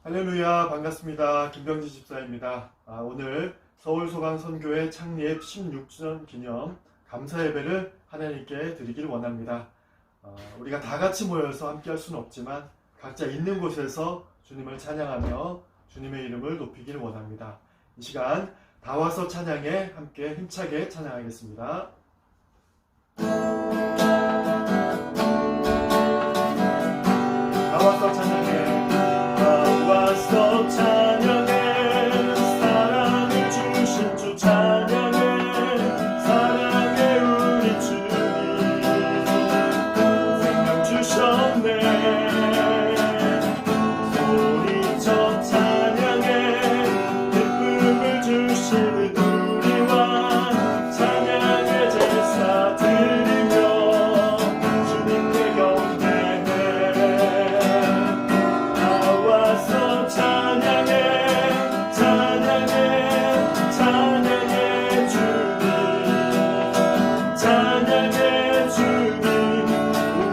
할렐루야, 반갑습니다. 김병지 집사입니다. 오늘 서울소강선교회 창립 16주년 기념 감사 예배를 하나님께 드리기를 원합니다. 우리가 다 같이 모여서 함께 할 수는 없지만 각자 있는 곳에서 주님을 찬양하며 주님의 이름을 높이기를 원합니다. 이 시간 다 와서 찬양에 함께 힘차게 찬양하겠습니다. 다 와서 찬양해, 다 와서 찬양해, 사랑을 주신 주 찬양해, 사랑해 우리 주님 생명 주셨네. 소리쳐 찬양해, 기쁨을 주시는 우리와 찬양의 제사 드리며 주님께 경배해. 다 와서 찬양해, 찬양해, 찬양해 주님, 찬양해 주님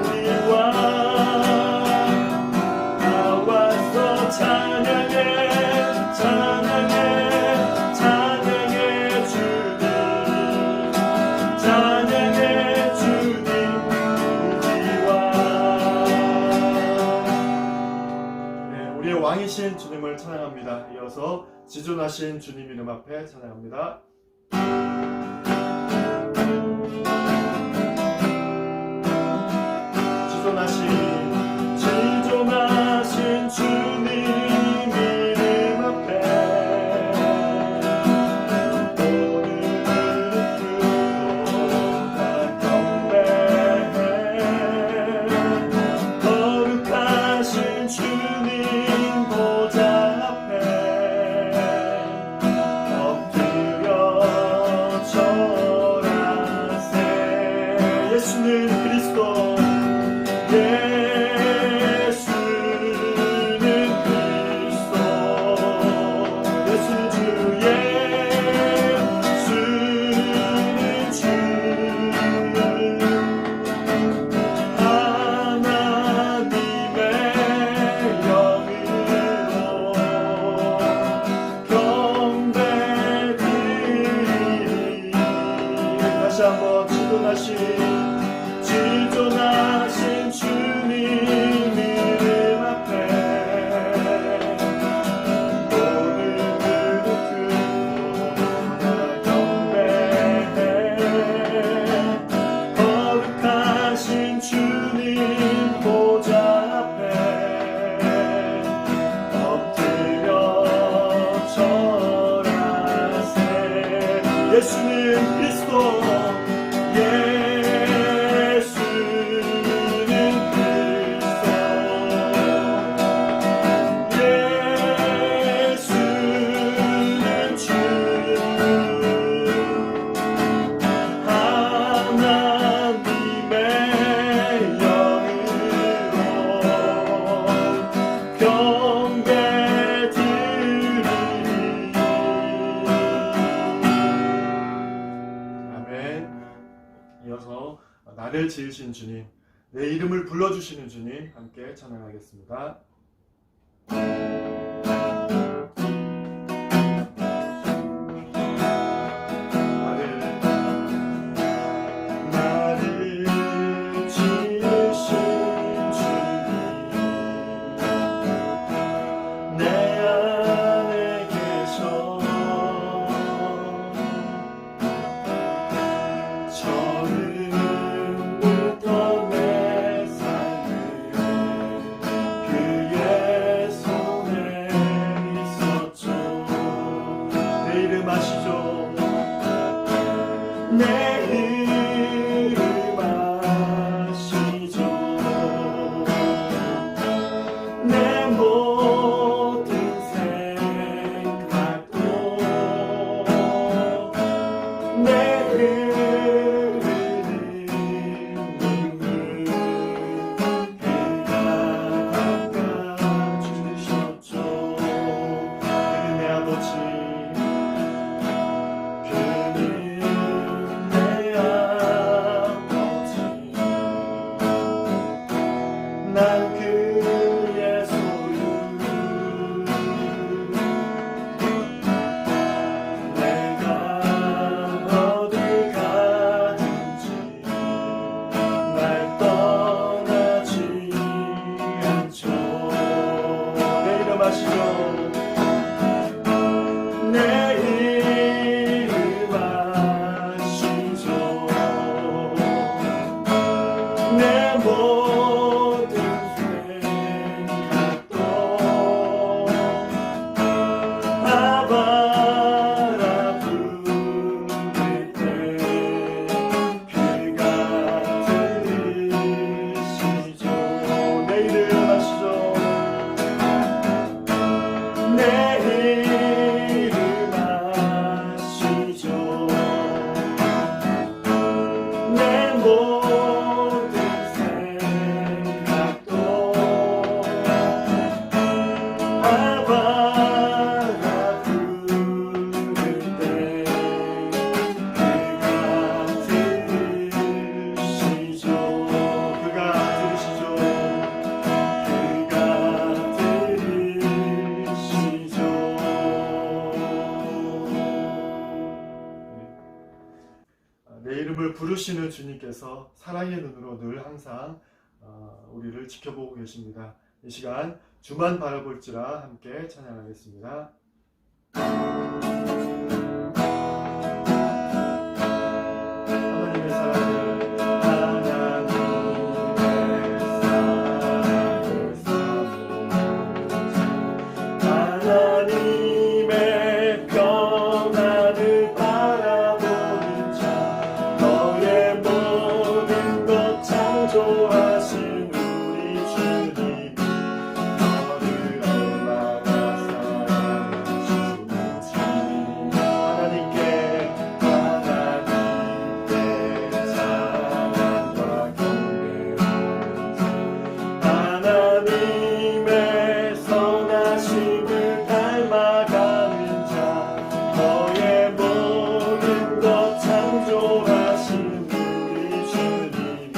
우리와. 다 와서 찬양해, 찬양해, 찬양해 주님, 찬양해 주님 우리와. 우리의 왕이신 주님을 찬양합니다. 이어서 지존하신 주님 이름 앞에 찬양합니다. 지존하신 주님 이름 앞에 오늘은 그보다 경배해. 거룩하신 주님 보좌 앞에 엎드려 절하세. 예수는 그리스도, 다시 한번 지존하신 주님 이름 앞에 오늘은 그보다 경배해. 거룩하신 주님 보좌 앞에 엎드려 절하세. 예수는 그리스도, 이어서 나를 지으신 주님, 내 이름을 불러주시는 주님 함께 찬양하겠습니다. 나를 지으신 주님, 내 안에 계셔. 처음부터 내 삶을 하시죠. 내 이름 아시죠. 내 모든 생각도 아바라 부를 때 그가 들으시죠. 내 이름 아시죠. 내 이름 아시죠. 내 모든 생각도 아바라 부를 때 그가 들으시죠. 내 이름을 부르시는 주님께서 사랑의 눈으로 늘 항상 우리를 지켜보고 계십니다. 이 시간 주만 바라볼지라 함께 찬양하겠습니다. 하나님의 사랑을 하나님의 평안을 바라보는 자 너의 모든 것 창조하신 우리 주님 너를 얼마나 사랑하시는지 하나님께 사랑과 경배하면서 하나님의 선하심을 닮아가는 자 너의 모든 것 창조하신 우리 주님이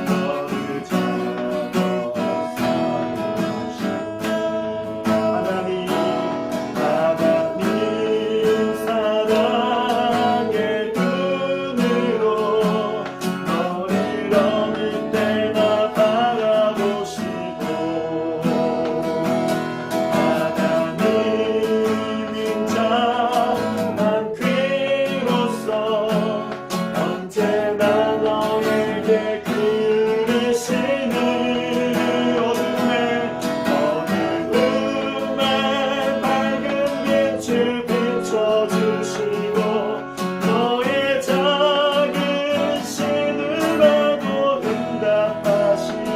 너를 찾아 사랑하시고 하나님 사랑의 눈으로 너를 어느 때나 바라보시고 하나님 인자한 귀로서 언제나 너에게 기르시는 어둠에 밝은 빛을 비춰주시고 너의 작은 신음에도 응답하시니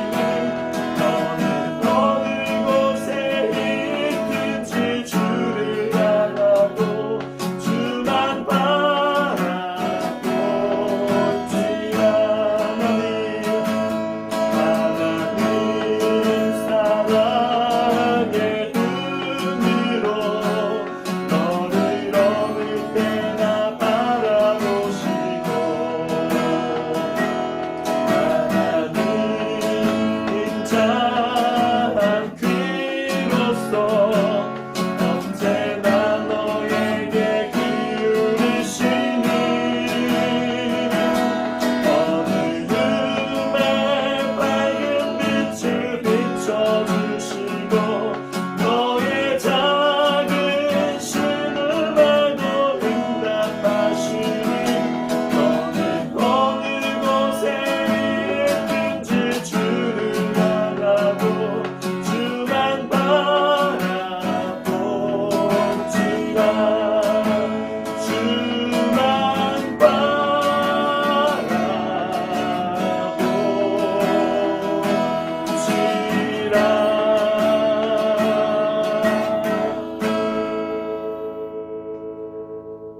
너는 어느 곳에 있든지 주를 향하고 주만 바라볼지라 하나님 사랑의 눈으로 너를 어느 때나 바라보시고 하나님 인자한 귀로서 언제나 너에게 기울이시니 어두움에 밝은 빛을 비춰주시고 너의 작은 신음에도 응답하시니 너는 어느 곳에 있든지 주를 향하고 주만 바라볼지라 주만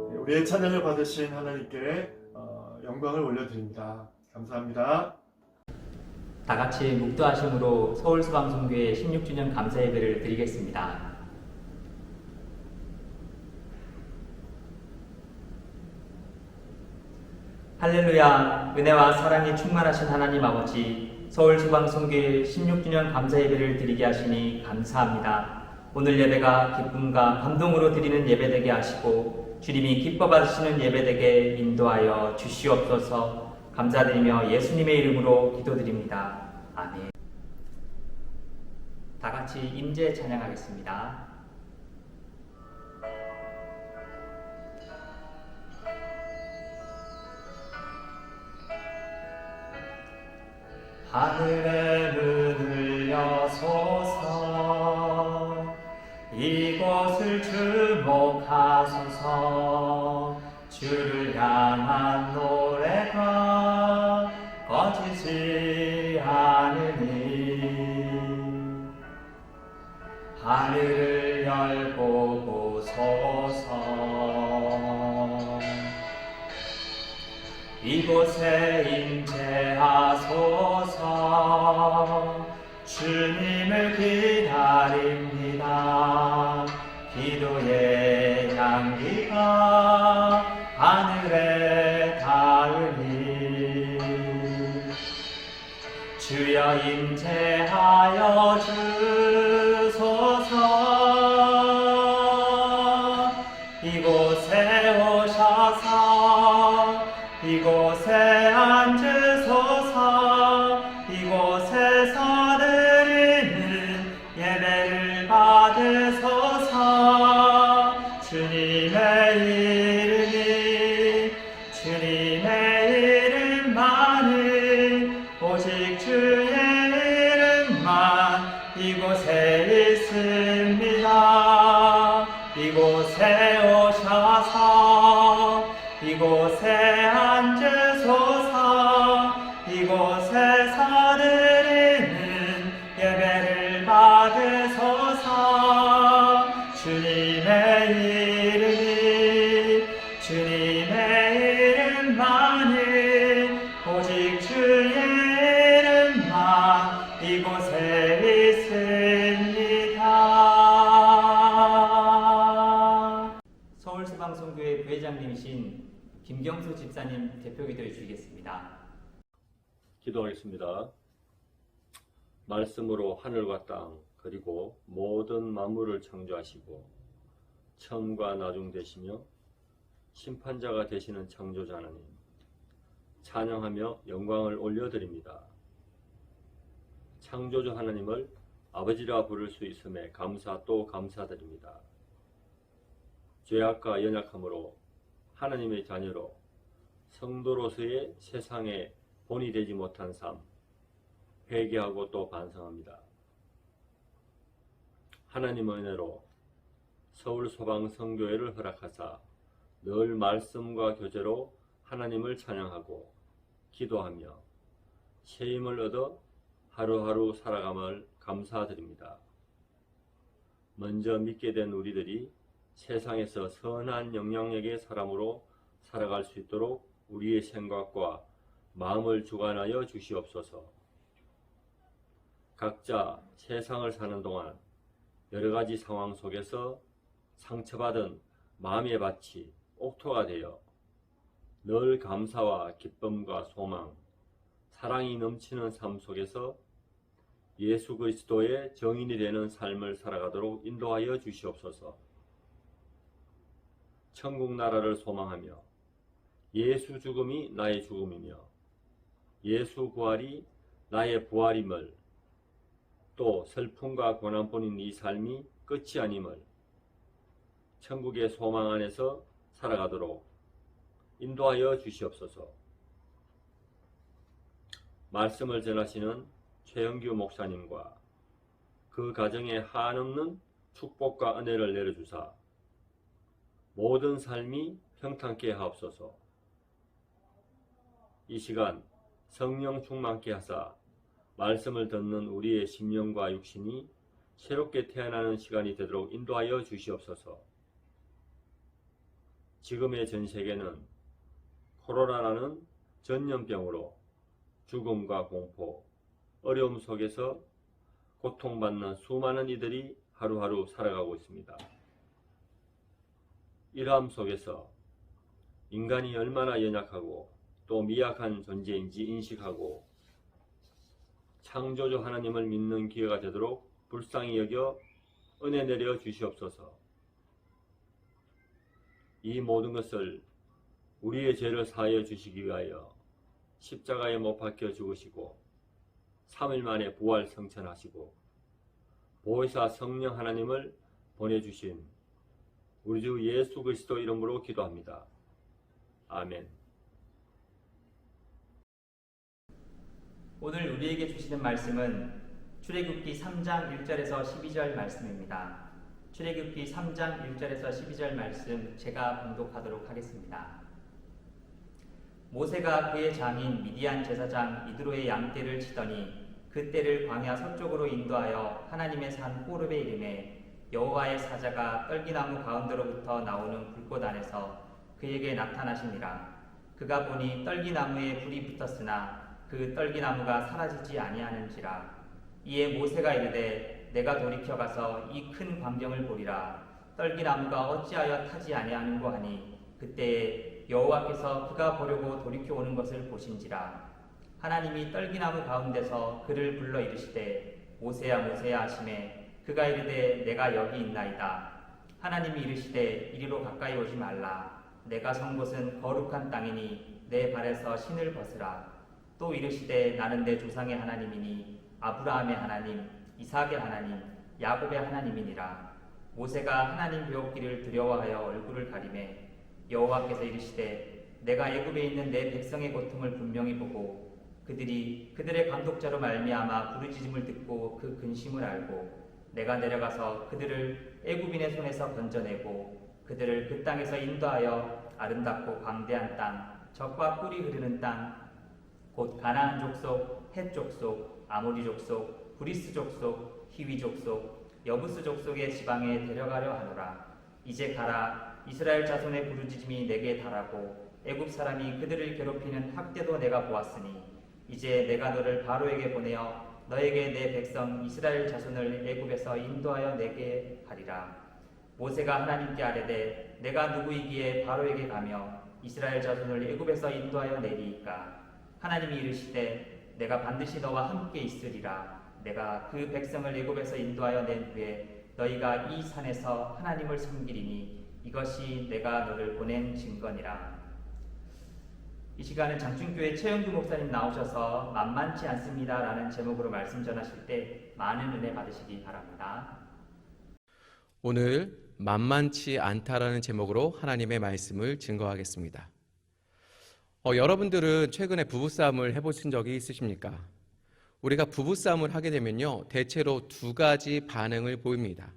바라볼지라. 우리의 찬양을 받으신 하나님께 영광을 올려드립니다. 감사합니다. 다 같이 묵도하심으로 서울소방송교회 16주년 감사 예배를 드리겠습니다. 할렐루야. 은혜와 사랑이 충만하신 하나님 아버지, 서울소방송교회 16주년 감사 예배를 드리게 하시니 감사합니다. 오늘 예배가 기쁨과 감동으로 드리는 예배되게 하시고 주님이 기뻐 받으시는 예배되게 인도하여 주시옵소서. 감사드리며 예수님의 이름으로 기도드립니다. 아멘. 다 같이 임재 찬양하겠습니다. 하늘의 문을 여소서, 이곳을 주목하소서. 주를 향한 노래가 꺼지지 않으니 하늘을 열고 보소서. 이곳에 임재하소서. 주님을 기다립니다. 기도의 향기가 하늘에 닿으니 주여 임재하여 주소서. 이곳에 오셔서 이곳에 앉으소서. 이곳에서 드리는 예배를 받으소서. 주님의 이름만을, 오직 주의 이름만 이곳에 있습니다. 이곳에 오셔서 이곳에 앉으소서. 이곳에서 드리는 예배를 받으소서. 주님의 이름만을, 오직 주의 이름만 이곳에 있습니다. 서울소방선교회 부회장님이신 김경수 집사님 대표 기도해 주시겠습니다. 기도하겠습니다. 말씀으로 하늘과 땅 그리고 모든 만물을 창조하시고 처음과 나중 되시며 심판자가 되시는 창조자 하나님, 찬양하며 영광을 올려드립니다. 창조주 하나님을 아버지라 부를 수 있음에 감사 또 감사드립니다. 죄악과 연약함으로 하나님의 자녀로 성도로서의 세상에 본이 되지 못한 삶, 회개하고 또 반성합니다. 하나님의 은혜로 서울소방선교회를 허락하사 늘 말씀과 교제로 하나님을 찬양하고 기도하며 새 힘을 얻어 하루하루 살아감을 감사드립니다. 먼저 믿게 된 우리들이 세상에서 선한 영향력의 사람으로 살아갈 수 있도록 우리의 생각과 마음을 주관하여 주시옵소서. 각자 세상을 사는 동안 여러 가지 상황 속에서 상처받은 마음의 밭이 옥토가 되어 늘 감사와 기쁨과 소망, 사랑이 넘치는 삶 속에서 예수 그리스도의 정인이 되는 삶을 살아가도록 인도하여 주시옵소서. 천국 나라를 소망하며 예수 죽음이 나의 죽음이며 예수 부활이 나의 부활임을, 또 슬픔과 고난뿐인 이 삶이 끝이 아님을, 천국의 소망 안에서 살아가도록 인도하여 주시옵소서. 말씀을 전하시는 최영규 목사님과 그 가정에 한없는 축복과 은혜를 내려주사 모든 삶이 평탄케 하옵소서. 이 시간 성령 충만케 하사 말씀을 듣는 우리의 심령과 육신이 새롭게 태어나는 시간이 되도록 인도하여 주시옵소서. 지금의 전 세계는 코로나라는 전염병으로 죽음과 공포, 어려움 속에서 고통받는 수많은 이들이 하루하루 살아가고 있습니다. 이러함 속에서 인간이 얼마나 연약하고 또 미약한 존재인지 인식하고 창조주 하나님을 믿는 기회가 되도록 불쌍히 여겨 은혜 내려 주시옵소서. 이 모든 것을 우리의 죄를 사하여 주시기 위하여 십자가에 못 박혀 죽으시고 3일 만에 부활 성천하시고 보혜사 성령 하나님을 보내주신 우리 주 예수 그리스도 이름으로 기도합니다. 아멘. 오늘 우리에게 주시는 말씀은 출애굽기 3장 1절에서 12절 말씀입니다. 출애굽기 3장 1절에서 12절 말씀 제가 봉독하도록 하겠습니다. 모세가 그의 장인 미디안 제사장 이드로의 양떼를 치더니 그 떼를 광야 서쪽으로 인도하여 하나님의 산 호렙에 이르매 여호와의 사자가 떨기나무 가운데로부터 나오는 불꽃 안에서 그에게 나타나시니라. 그가 보니 떨기나무에 불이 붙었으나 그 떨기나무가 사라지지 아니하는지라. 이에 모세가 이르되 내가 돌이켜 가서 이 큰 광경을 보리라. 떨기나무가 어찌하여 타지 아니하는고 하니 그때에 여호와께서 그가 보려고 돌이켜 오는 것을 보신지라. 하나님이 떨기나무 가운데서 그를 불러 이르시되 모세야 모세야 하시매 그가 이르되 내가 여기 있나이다. 하나님이 이르시되 이리로 가까이 오지 말라. 내가 선 곳은 거룩한 땅이니 내 발에서 신을 벗으라. 또 이르시되 나는 내 조상의 하나님이니 아브라함의 하나님, 이삭의 하나님, 야곱의 하나님이니라. 모세가 하나님 배웠기를 두려워하여 얼굴을 가리매 여호와께서 이르시되 내가 애굽에 있는 내 백성의 고통을 분명히 보고 그들이 그들의 감독자로 말미암아 부르짖음을 듣고 그 근심을 알고 내가 내려가서 그들을 애굽인의 손에서 건져내고 그들을 그 땅에서 인도하여 아름답고 광대한 땅, 젖과 꿀이 흐르는 땅, 곧 가나안 족속, 헷 족속, 아모리 족속, 브리스 족속, 히위 족속, 여부스 족속의 지방에 데려가려 하노라. 이제 가라. 이스라엘 자손의 부르짖음이 내게 달하고 애굽 사람이 그들을 괴롭히는 학대도 내가 보았으니 이제 내가 너를 바로에게 보내어 너에게 내 백성 이스라엘 자손을 애굽에서 인도하여 내게 하리라. 모세가 하나님께 아뢰되 내가 누구이기에 바로에게 가며 이스라엘 자손을 애굽에서 인도하여 내리이까. 하나님이 이르시되 내가 반드시 너와 함께 있으리라. 내가 그 백성을 애굽에서 인도하여 낸 후에 너희가 이 산에서 하나님을 섬기리니 이것이 내가 너를 보낸 증거니라. 이 시간은 장충교회 최영규 목사님 나오셔서 만만치 않습니다 라는 제목으로 말씀 전하실 때 많은 은혜 받으시기 바랍니다. 오늘 만만치 않다라는 제목으로 하나님의 말씀을 증거하겠습니다. 여러분들은 최근에 부부싸움을 해보신 적이 있으십니까? 우리가 부부싸움을 하게 되면요, 대체로 두 가지 반응을 보입니다.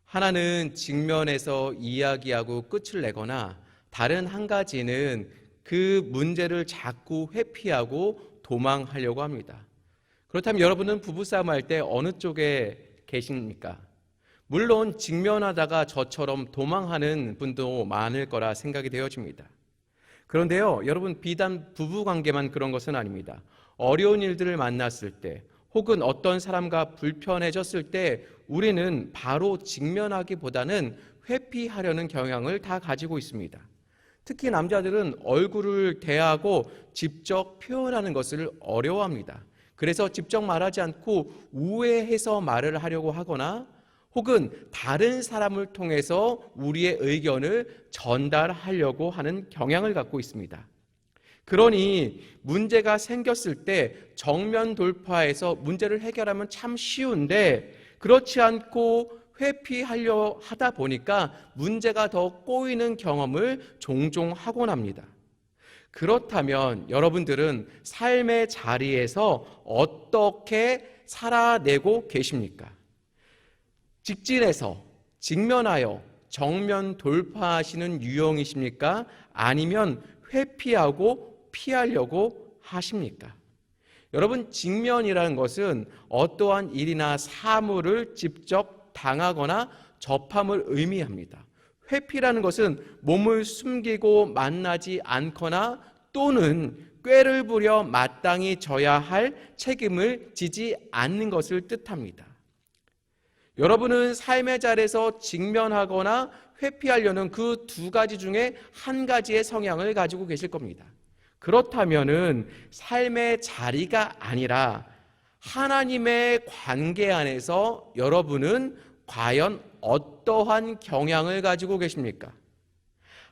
하나는 직면해서 이야기하고 끝을 내거나 다른 한 가지는 그 문제를 자꾸 회피하고 도망하려고 합니다. 그렇다면 여러분은 부부싸움 할 때 어느 쪽에 계십니까? 물론 직면하다가 저처럼 도망하는 분도 많을 거라 생각이 되어집니다. 그런데요, 여러분, 비단 부부관계만 그런 것은 아닙니다. 어려운 일들을 만났을 때 혹은 어떤 사람과 불편해졌을 때 우리는 바로 직면하기보다는 회피하려는 경향을 다 가지고 있습니다. 특히 남자들은 얼굴을 대하고 직접 표현하는 것을 어려워합니다. 그래서 직접 말하지 않고 우회해서 말을 하려고 하거나 혹은 다른 사람을 통해서 우리의 의견을 전달하려고 하는 경향을 갖고 있습니다. 그러니 문제가 생겼을 때 정면 돌파해서 문제를 해결하면 참 쉬운데 그렇지 않고 회피하려 하다 보니까 문제가 더 꼬이는 경험을 종종 하곤 합니다. 그렇다면 여러분들은 삶의 자리에서 어떻게 살아내고 계십니까? 직진해서 직면하여 정면 돌파하시는 유형이십니까? 아니면 회피하고 피하려고 하십니까? 여러분, 직면이라는 것은 어떠한 일이나 사물을 직접 당하거나 접함을 의미합니다. 회피라는 것은 몸을 숨기고 만나지 않거나 또는 꾀를 부려 마땅히 져야 할 책임을 지지 않는 것을 뜻합니다. 여러분은 삶의 자리에서 직면하거나 회피하려는 그 두 가지 중에 한 가지의 성향을 가지고 계실 겁니다. 그렇다면은 삶의 자리가 아니라 하나님의 관계 안에서 여러분은 과연 어떠한 경향을 가지고 계십니까?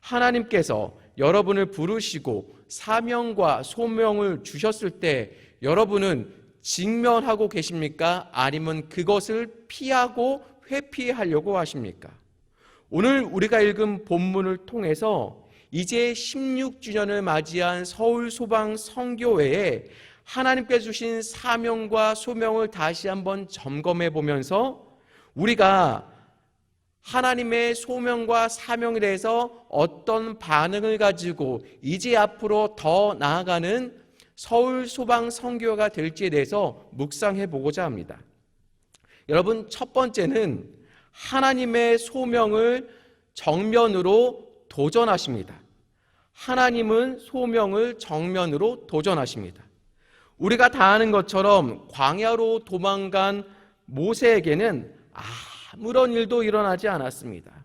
하나님께서 여러분을 부르시고 사명과 소명을 주셨을 때 여러분은 직면하고 계십니까? 아니면 그것을 피하고 회피하려고 하십니까? 오늘 우리가 읽은 본문을 통해서 이제 16주년을 맞이한 서울소방선교회에 하나님께 주신 사명과 소명을 다시 한번 점검해 보면서 우리가 하나님의 소명과 사명에 대해서 어떤 반응을 가지고 이제 앞으로 더 나아가는 서울소방선교회가 될지에 대해서 묵상해 보고자 합니다. 여러분, 첫 번째는 하나님의 소명을 정면으로 도전하십니다. 하나님은 소명을 정면으로 도전하십니다. 우리가 다 아는 것처럼 광야로 도망간 모세에게는 아무런 일도 일어나지 않았습니다.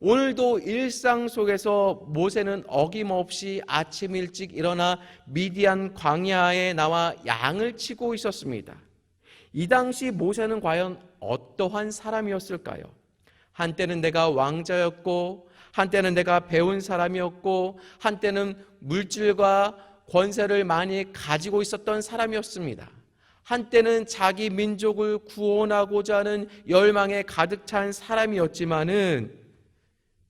오늘도 일상 속에서 모세는 어김없이 아침 일찍 일어나 미디안 광야에 나와 양을 치고 있었습니다. 이 당시 모세는 과연 어떠한 사람이었을까요? 한때는 내가 왕자였고, 한때는 내가 배운 사람이었고, 한때는 물질과 권세를 많이 가지고 있었던 사람이었습니다. 한때는 자기 민족을 구원하고자 하는 열망에 가득 찬 사람이었지만은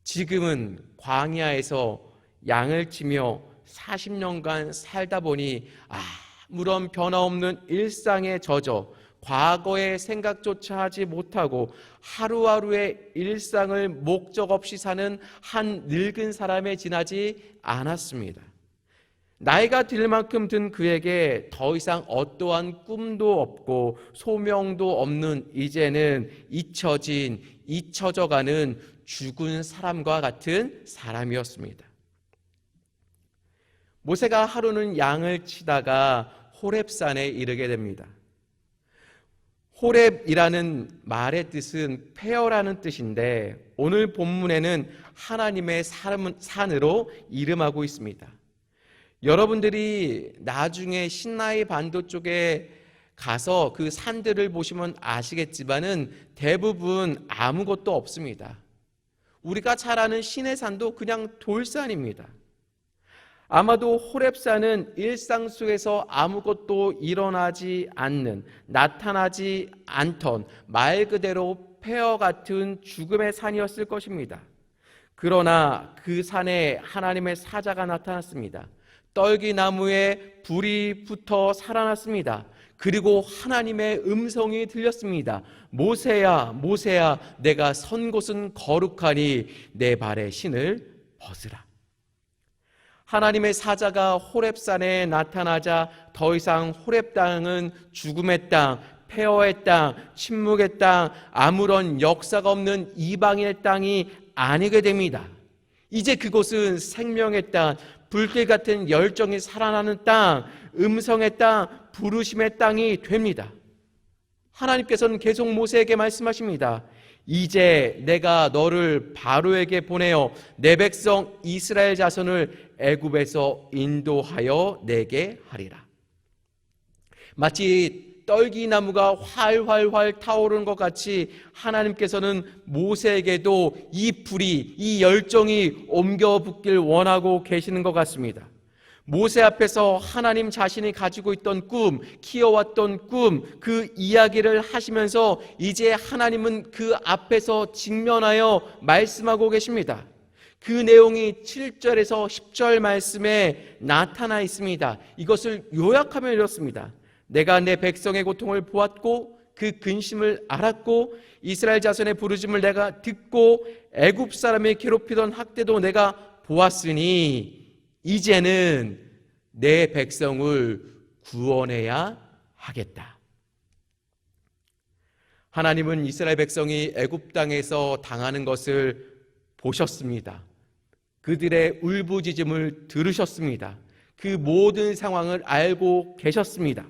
지금은 광야에서 양을 치며 40년간 살다 보니 아무런 변화없는 일상에 젖어 과거의 생각조차 하지 못하고 하루하루의 일상을 목적 없이 사는 한 늙은 사람에 지나지 않았습니다. 나이가 들 만큼 든 그에게 더 이상 어떠한 꿈도 없고 소명도 없는 이제는 잊혀져가는 죽은 사람과 같은 사람이었습니다. 모세가 하루는 양을 치다가 호렙산에 이르게 됩니다. 호렙이라는 말의 뜻은 폐허라는 뜻인데 오늘 본문에는 하나님의 산으로 이름하고 있습니다. 여러분들이 나중에 신나이 반도 쪽에 가서 그 산들을 보시면 아시겠지만은 대부분 아무것도 없습니다. 우리가 잘 아는 시내산도 그냥 돌산입니다. 아마도 호렙산은 일상 속에서 아무것도 일어나지 않는, 나타나지 않던 말 그대로 폐허 같은 죽음의 산이었을 것입니다. 그러나 그 산에 하나님의 사자가 나타났습니다. 떨기나무에 불이 붙어 살아났습니다. 그리고 하나님의 음성이 들렸습니다. 모세야, 모세야, 내가 선 곳은 거룩하니 내 발에 신을 벗으라. 하나님의 사자가 호렙산에 나타나자 더 이상 호렙 땅은 죽음의 땅, 폐허의 땅, 침묵의 땅, 아무런 역사가 없는 이방인의 땅이 아니게 됩니다. 이제 그곳은 생명의 땅, 불길 같은 열정이 살아나는 땅, 음성의 땅, 부르심의 땅이 됩니다. 하나님께서는 계속 모세에게 말씀하십니다. 이제 내가 너를 바로에게 보내어 내 백성 이스라엘 자손을 애굽에서 인도하여 내게 하리라. 마치 떨기나무가 활활활 타오르는 것 같이 하나님께서는 모세에게도 이 불이, 이 열정이 옮겨 붙길 원하고 계시는 것 같습니다. 모세 앞에서 하나님 자신이 가지고 있던 꿈, 키워왔던 꿈, 그 이야기를 하시면서 이제 하나님은 그 앞에서 직면하여 말씀하고 계십니다. 그 내용이 7절에서 10절 말씀에 나타나 있습니다. 이것을 요약하면 이렇습니다. 내가 내 백성의 고통을 보았고 그 근심을 알았고 이스라엘 자손의 부르짖음을 내가 듣고 애굽 사람이 괴롭히던 학대도 내가 보았으니 이제는 내 백성을 구원해야 하겠다. 하나님은 이스라엘 백성이 애굽 땅에서 당하는 것을 보셨습니다. 그들의 울부짖음을 들으셨습니다. 그 모든 상황을 알고 계셨습니다.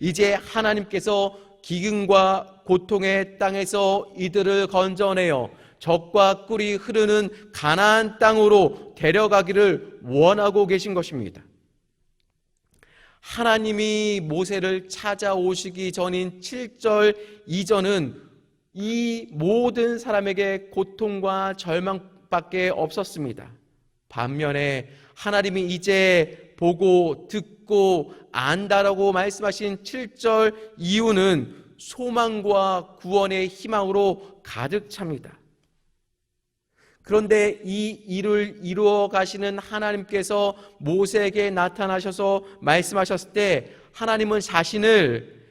이제 하나님께서 기근과 고통의 땅에서 이들을 건져내어 젖과 꿀이 흐르는 가나안 땅으로 데려가기를 원하고 계신 것입니다. 하나님이 모세를 찾아오시기 전인 7절 이전은 이 모든 사람에게 고통과 절망밖에 없었습니다. 반면에 하나님이 이제 보고 듣고 안다라고 말씀하신 7절 이유는 소망과 구원의 희망으로 가득 찹니다. 그런데 이 일을 이루어 가시는 하나님께서 모세에게 나타나셔서 말씀하셨을 때 하나님은 자신을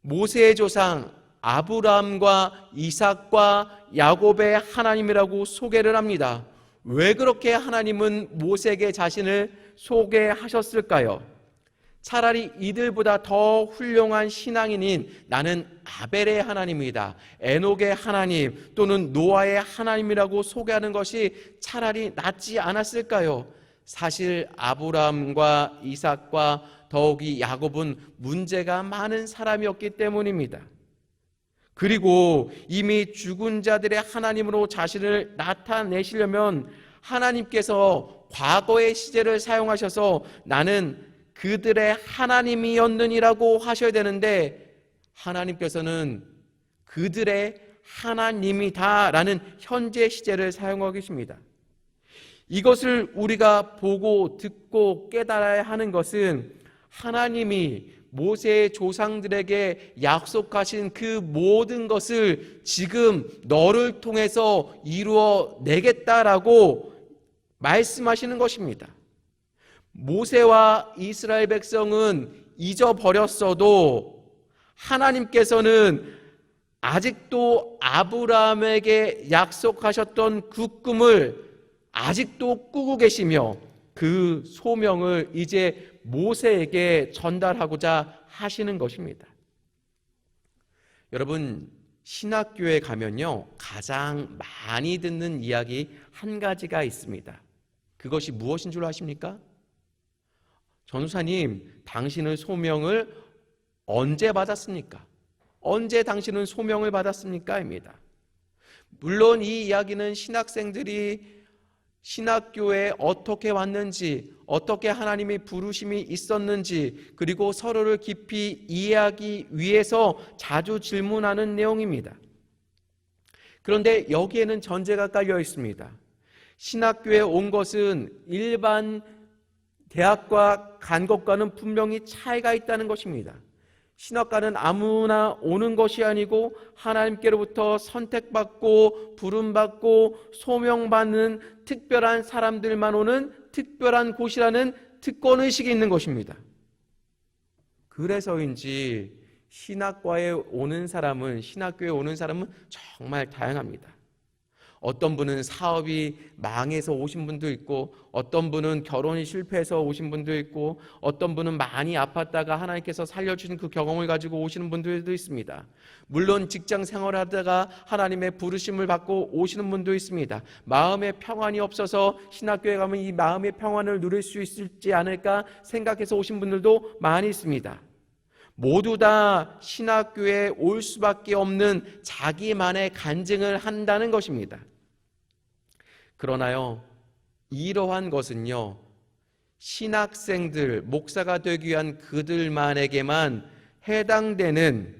모세의 조상 아브라함과 이삭과 야곱의 하나님이라고 소개를 합니다. 왜 그렇게 하나님은 모세에게 자신을 소개하셨을까요? 차라리 이들보다 더 훌륭한 신앙인인 나는 아벨의 하나님이다, 에녹의 하나님 또는 노아의 하나님이라고 소개하는 것이 차라리 낫지 않았을까요? 사실 아브라함과 이삭과 더욱이 야곱은 문제가 많은 사람이었기 때문입니다. 그리고 이미 죽은 자들의 하나님으로 자신을 나타내시려면 하나님께서 과거의 시제를 사용하셔서 나는 그들의 하나님이었느니라고 하셔야 되는데 하나님께서는 그들의 하나님이다라는 현재 시제를 사용하고 계십니다. 이것을 우리가 보고 듣고 깨달아야 하는 것은 하나님이 모세의 조상들에게 약속하신 그 모든 것을 지금 너를 통해서 이루어 내겠다라고 말씀하시는 것입니다. 모세와 이스라엘 백성은 잊어버렸어도 하나님께서는 아직도 아브라함에게 약속하셨던 그 꿈을 아직도 꾸고 계시며 그 소명을 이제 모세에게 전달하고자 하시는 것입니다. 여러분, 신학교에 가면요 가장 많이 듣는 이야기 한 가지가 있습니다. 그것이 무엇인 줄 아십니까? 전우사님, 당신은 소명을 언제 받았습니까? 언제 당신은 소명을 받았습니까? 입니다. 물론 이 이야기는 신학생들이 신학교에 어떻게 왔는지, 어떻게 하나님의 부르심이 있었는지, 그리고 서로를 깊이 이해하기 위해서 자주 질문하는 내용입니다. 그런데 여기에는 전제가 깔려 있습니다. 신학교에 온 것은 일반 대학과 간 것과는 분명히 차이가 있다는 것입니다. 신학과는 아무나 오는 것이 아니고 하나님께로부터 선택받고 부름받고 소명받는 특별한 사람들만 오는 특별한 곳이라는 특권의식이 있는 것입니다. 그래서인지 신학교에 오는 사람은 정말 다양합니다. 어떤 분은 사업이 망해서 오신 분도 있고, 어떤 분은 결혼이 실패해서 오신 분도 있고, 어떤 분은 많이 아팠다가 하나님께서 살려주신 그 경험을 가지고 오시는 분들도 있습니다. 물론 직장 생활하다가 하나님의 부르심을 받고 오시는 분도 있습니다. 마음의 평안이 없어서 신학교에 가면 이 마음의 평안을 누릴 수 있을지 않을까 생각해서 오신 분들도 많이 있습니다. 모두 다 신학교에 올 수밖에 없는 자기만의 간증을 한다는 것입니다. 그러나요, 이러한 것은요, 신학생들, 목사가 되기 위한 그들만에게만 해당되는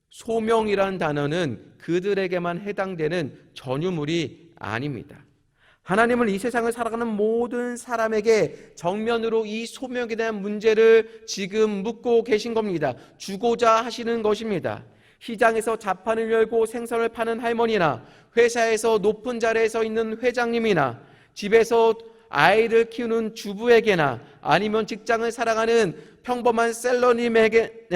소명이란 단어는 그들에게만 해당되는 전유물이 아닙니다. 하나님은 이 세상을 살아가는 모든 사람에게 정면으로 이 소명에 대한 문제를 지금 묻고 계신 겁니다. 주고자 하시는 것입니다. 시장에서 자판을 열고 생선을 파는 할머니나 회사에서 높은 자리에 서 있는 회장님이나 집에서 아이를 키우는 주부에게나 아니면 직장을 살아가는 평범한 셀러님에게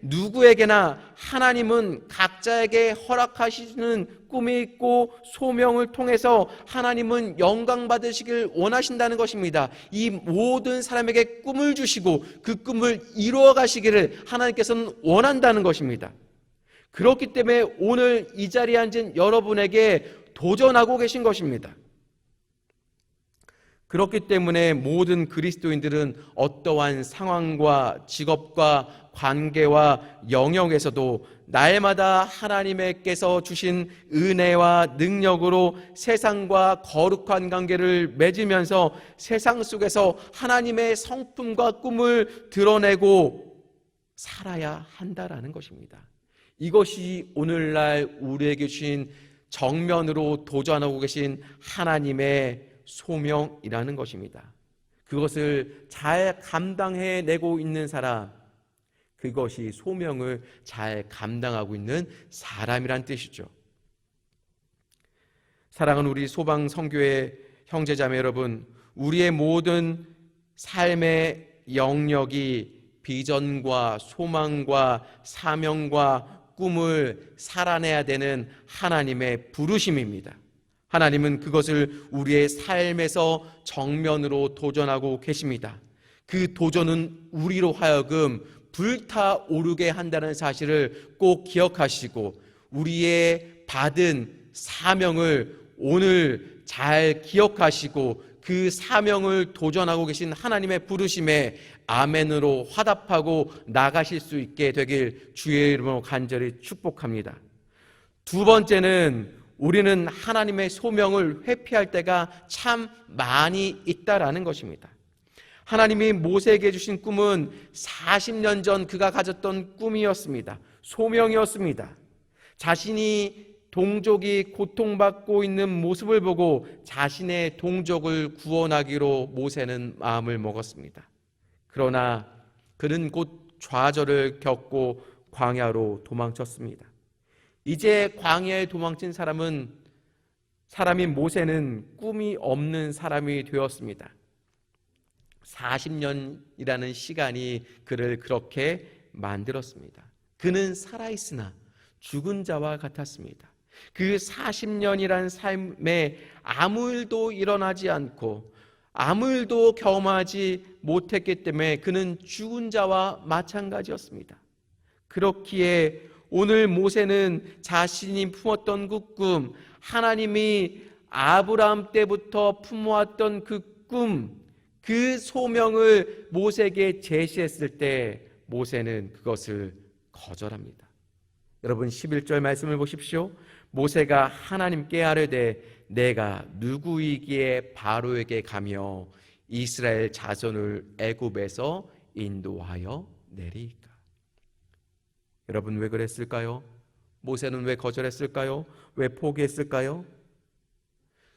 누구에게나 하나님은 각자에게 허락하시는 꿈이 있고 소명을 통해서 하나님은 영광 받으시길 원하신다는 것입니다. 이 모든 사람에게 꿈을 주시고 그 꿈을 이루어 가시기를 하나님께서는 원한다는 것입니다. 그렇기 때문에 오늘 이 자리에 앉은 여러분에게 도전하고 계신 것입니다. 그렇기 때문에 모든 그리스도인들은 어떠한 상황과 직업과 관계와 영역에서도 날마다 하나님께서 주신 은혜와 능력으로 세상과 거룩한 관계를 맺으면서 세상 속에서 하나님의 성품과 꿈을 드러내고 살아야 한다라는 것입니다. 이것이 오늘날 우리에게 주신 정면으로 도전하고 계신 하나님의 소명이라는 것입니다. 그것을 잘 감당해내고 있는 사람, 그것이 소명을 잘 감당하고 있는 사람이란 뜻이죠. 사랑하는 우리 소방 선교회 형제자매 여러분, 우리의 모든 삶의 영역이 비전과 소망과 사명과 꿈을 살아내야 되는 하나님의 부르심입니다. 하나님은 그것을 우리의 삶에서 정면으로 도전하고 계십니다. 그 도전은 우리로 하여금 불타오르게 한다는 사실을 꼭 기억하시고 우리의 받은 사명을 오늘 잘 기억하시고 그 사명을 도전하고 계신 하나님의 부르심에 아멘으로 화답하고 나가실 수 있게 되길 주의 이름으로 간절히 축복합니다. 두 번째는 우리는 하나님의 소명을 회피할 때가 참 많이 있다라는 것입니다. 하나님이 모세에게 주신 꿈은 40년 전 그가 가졌던 꿈이었습니다. 소명이었습니다. 자신이 동족이 고통받고 있는 모습을 보고 자신의 동족을 구원하기로 모세는 마음을 먹었습니다. 그러나 그는 곧 좌절을 겪고 광야로 도망쳤습니다. 이제 광야에 도망친 사람인 모세는 꿈이 없는 사람이 되었습니다. 40년이라는 시간이 그를 그렇게 만들었습니다. 그는 살아있으나 죽은 자와 같았습니다. 그 40년이란 삶에 아무 일도 일어나지 않고 아무 일도 경험하지 못했기 때문에 그는 죽은 자와 마찬가지였습니다. 그렇기에 오늘 모세는 자신이 품었던 그 꿈, 하나님이 아브라함 때부터 품어왔던 그 꿈, 그 소명을 모세에게 제시했을 때 모세는 그것을 거절합니다. 여러분 11절 말씀을 보십시오. 모세가 하나님께 아뢰되 내가 누구이기에 바로에게 가며 이스라엘 자손을 애굽에서 인도하여 내리까? 여러분 왜 그랬을까요? 모세는 왜 거절했을까요? 왜 포기했을까요?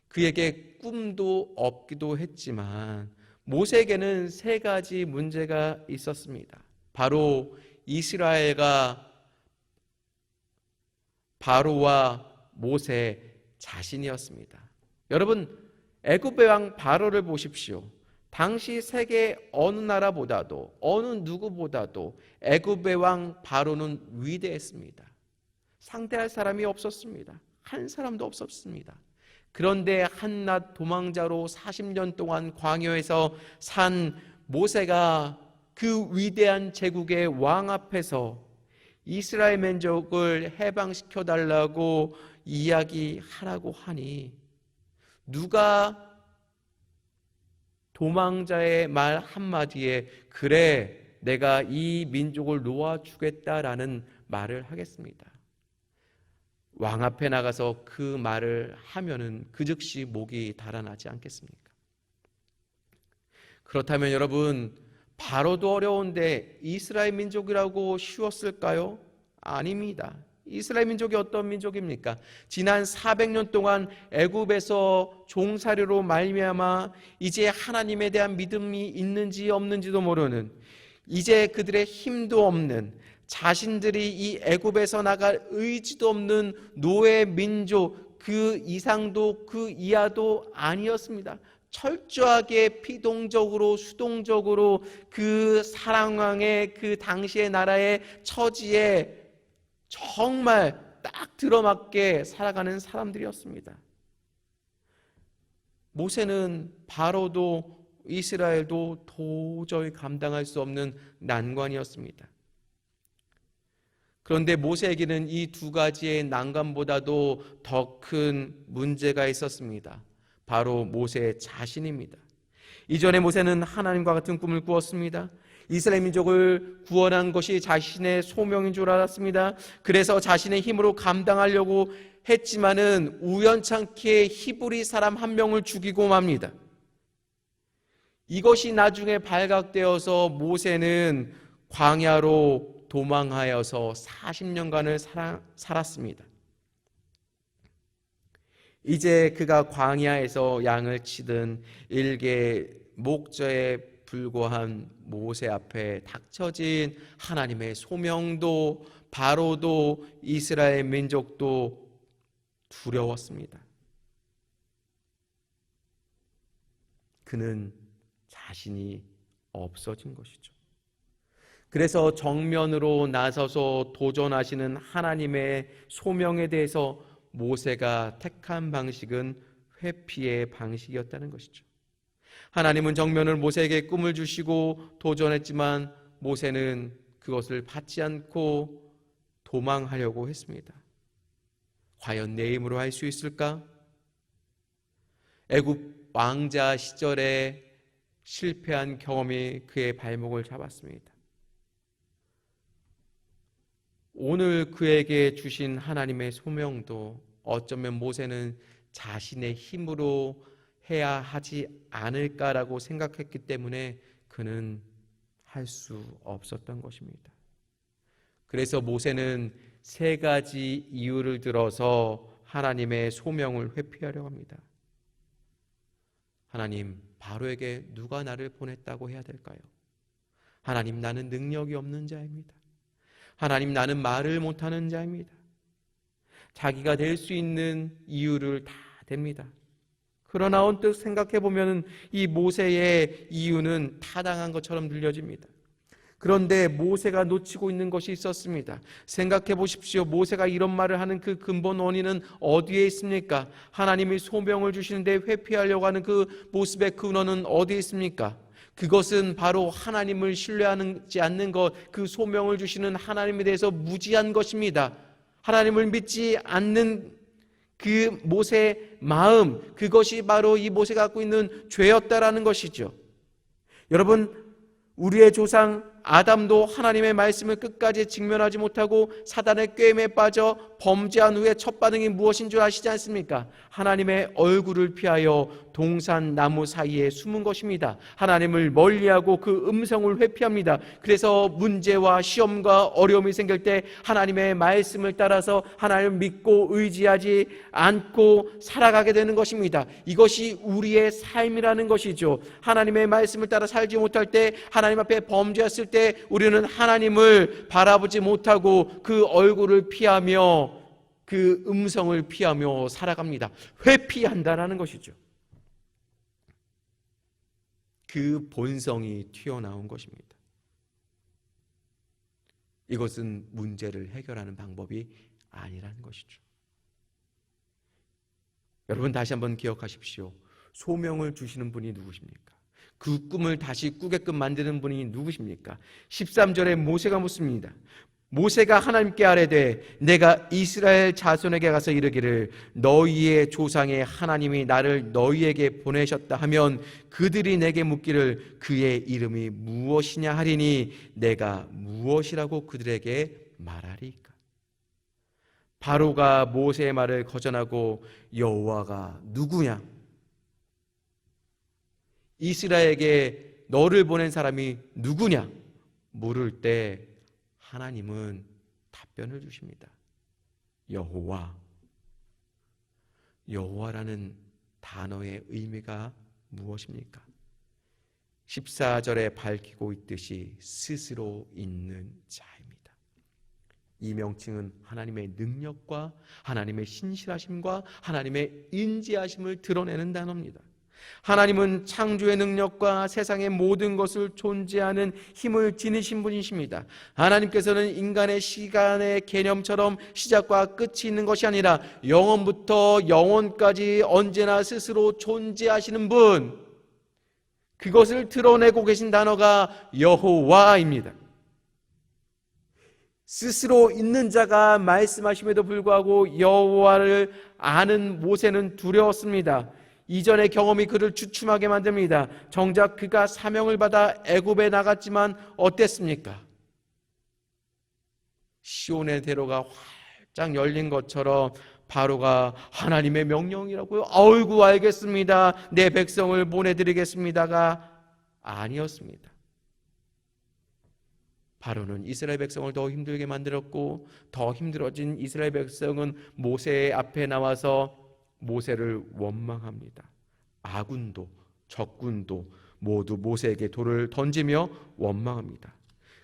그에게 꿈도 없기도 했지만 모세에게는 세 가지 문제가 있었습니다. 바로 이스라엘과 바로와 모세 자신이었습니다. 여러분 애굽의 왕 바로를 보십시오. 당시 세계 어느 나라보다도 어느 누구보다도 애굽의 왕 바로는 위대했습니다. 상대할 사람이 없었습니다. 한 사람도 없었습니다. 그런데 한낱 도망자로 40년 동안 광야에서 산 모세가 그 위대한 제국의 왕 앞에서 이스라엘 민족을 해방시켜 달라고 이야기하라고 하니 누가 도망자의 말 한마디에 그래 내가 이 민족을 놓아주겠다라는 말을 하겠습니다. 왕 앞에 나가서 그 말을 하면은 그 즉시 목이 달아나지 않겠습니까? 그렇다면 여러분 바로도 어려운데 이스라엘 민족이라고 쉬웠을까요? 아닙니다. 이스라엘 민족이 어떤 민족입니까? 지난 400년 동안 애굽에서 종살이로 말미암아 이제 하나님에 대한 믿음이 있는지 없는지도 모르는, 이제 그들의 힘도 없는, 자신들이 이 애굽에서 나갈 의지도 없는 노예 민족, 그 이상도 그 이하도 아니었습니다. 철저하게 피동적으로 수동적으로 그 사랑왕의 그 당시의 나라의 처지에 정말 딱 들어맞게 살아가는 사람들이었습니다. 모세는 바로도 이스라엘도 도저히 감당할 수 없는 난관이었습니다. 그런데 모세에게는 이 두 가지의 난관보다도 더 큰 문제가 있었습니다. 바로 모세 자신입니다. 이전에 모세는 하나님과 같은 꿈을 꾸었습니다. 이스라엘 민족을 구원한 것이 자신의 소명인 줄 알았습니다. 그래서 자신의 힘으로 감당하려고 했지만은 우연찮게 히브리 사람 한 명을 죽이고 맙니다. 이것이 나중에 발각되어서 모세는 광야로 도망하여서 40년간을 살았습니다. 이제 그가 광야에서 양을 치든 일개 목자에 불과한 모세 앞에 닥쳐진 하나님의 소명도 바로도 이스라엘 민족도 두려웠습니다. 그는 자신이 없어진 것이죠. 그래서 정면으로 나서서 도전하시는 하나님의 소명에 대해서 모세가 택한 방식은 회피의 방식이었다는 것이죠. 하나님은 정면을 모세에게 꿈을 주시고 도전했지만 모세는 그것을 받지 않고 도망하려고 했습니다. 과연 내 힘으로 할 수 있을까? 애굽 왕자 시절에 실패한 경험이 그의 발목을 잡았습니다. 오늘 그에게 주신 하나님의 소명도 어쩌면 모세는 자신의 힘으로 해야 하지 않을까라고 생각했기 때문에 그는 할 수 없었던 것입니다. 그래서 모세는 3가지 이유를 들어서 하나님의 소명을 회피하려고 합니다. 하나님, 바로에게 누가 나를 보냈다고 해야 될까요? 하나님, 나는 능력이 없는 자입니다. 하나님, 나는 말을 못하는 자입니다. 자기가 될 수 있는 이유를 다 댑니다. 그러나 언뜻 생각해 보면 이 모세의 이유는 타당한 것처럼 들려집니다. 그런데 모세가 놓치고 있는 것이 있었습니다. 생각해 보십시오. 모세가 이런 말을 하는 그 근본 원인은 어디에 있습니까? 하나님이 소명을 주시는데 회피하려고 하는 그 모습의 근원은 어디에 있습니까? 그것은 바로 하나님을 신뢰하지 않는 것, 그 소명을 주시는 하나님에 대해서 무지한 것입니다. 하나님을 믿지 않는 그 모세의 마음, 그것이 바로 이 모세가 갖고 있는 죄였다라는 것이죠. 여러분, 우리의 조상 아담도 하나님의 말씀을 끝까지 직면하지 못하고 사단의 꾀임에 빠져 범죄한 후에 첫 반응이 무엇인 줄 아시지 않습니까? 하나님의 얼굴을 피하여 동산 나무 사이에 숨은 것입니다. 하나님을 멀리하고 그 음성을 회피합니다. 그래서 문제와 시험과 어려움이 생길 때 하나님의 말씀을 따라서 하나님을 믿고 의지하지 않고 살아가게 되는 것입니다. 이것이 우리의 삶이라는 것이죠. 하나님의 말씀을 따라 살지 못할 때, 하나님 앞에 범죄했을 때 우리는 하나님을 바라보지 못하고 그 얼굴을 피하며 그 음성을 피하며 살아갑니다. 회피한다라는 것이죠. 그 본성이 튀어나온 것입니다. 이것은 문제를 해결하는 방법이 아니라는 것이죠. 여러분, 다시 한번 기억하십시오. 소명을 주시는 분이 누구십니까? 그 꿈을 다시 꾸게끔 만드는 분이 누구십니까? 13절에 모세가 묻습니다. 모세가 하나님께 아뢰되 내가 이스라엘 자손에게 가서 이르기를 너희의 조상의 하나님이 나를 너희에게 보내셨다 하면 그들이 내게 묻기를 그의 이름이 무엇이냐 하리니 내가 무엇이라고 그들에게 말하리까? 바로가 모세의 말을 거절하고 여호와가 누구냐? 이스라엘에게 너를 보낸 사람이 누구냐? 물을 때 하나님은 답변을 주십니다. 여호와. 여호와라는 단어의 의미가 무엇입니까? 14절에 밝히고 있듯이 스스로 있는 자입니다. 이 명칭은 하나님의 능력과 하나님의 신실하심과 하나님의 인지하심을 드러내는 단어입니다. 하나님은 창조의 능력과 세상의 모든 것을 존재하는 힘을 지니신 분이십니다. 하나님께서는 인간의 시간의 개념처럼 시작과 끝이 있는 것이 아니라 영원부터 영원까지 언제나 스스로 존재하시는 분, 그것을 드러내고 계신 단어가 여호와입니다. 스스로 있는 자가 말씀하심에도 불구하고 여호와를 아는 모세는 두려웠습니다. 이전의 경험이 그를 주춤하게 만듭니다. 정작 그가 사명을 받아 애굽에 나갔지만 어땠습니까? 시온의 대로가 활짝 열린 것처럼 바로가 하나님의 명령이라고요? 아이고 알겠습니다. 내 백성을 보내드리겠습니다가 아니었습니다. 바로는 이스라엘 백성을 더 힘들게 만들었고 더 힘들어진 이스라엘 백성은 모세 앞에 나와서 모세를 원망합니다. 아군도 적군도 모두 모세에게 돌을 던지며 원망합니다.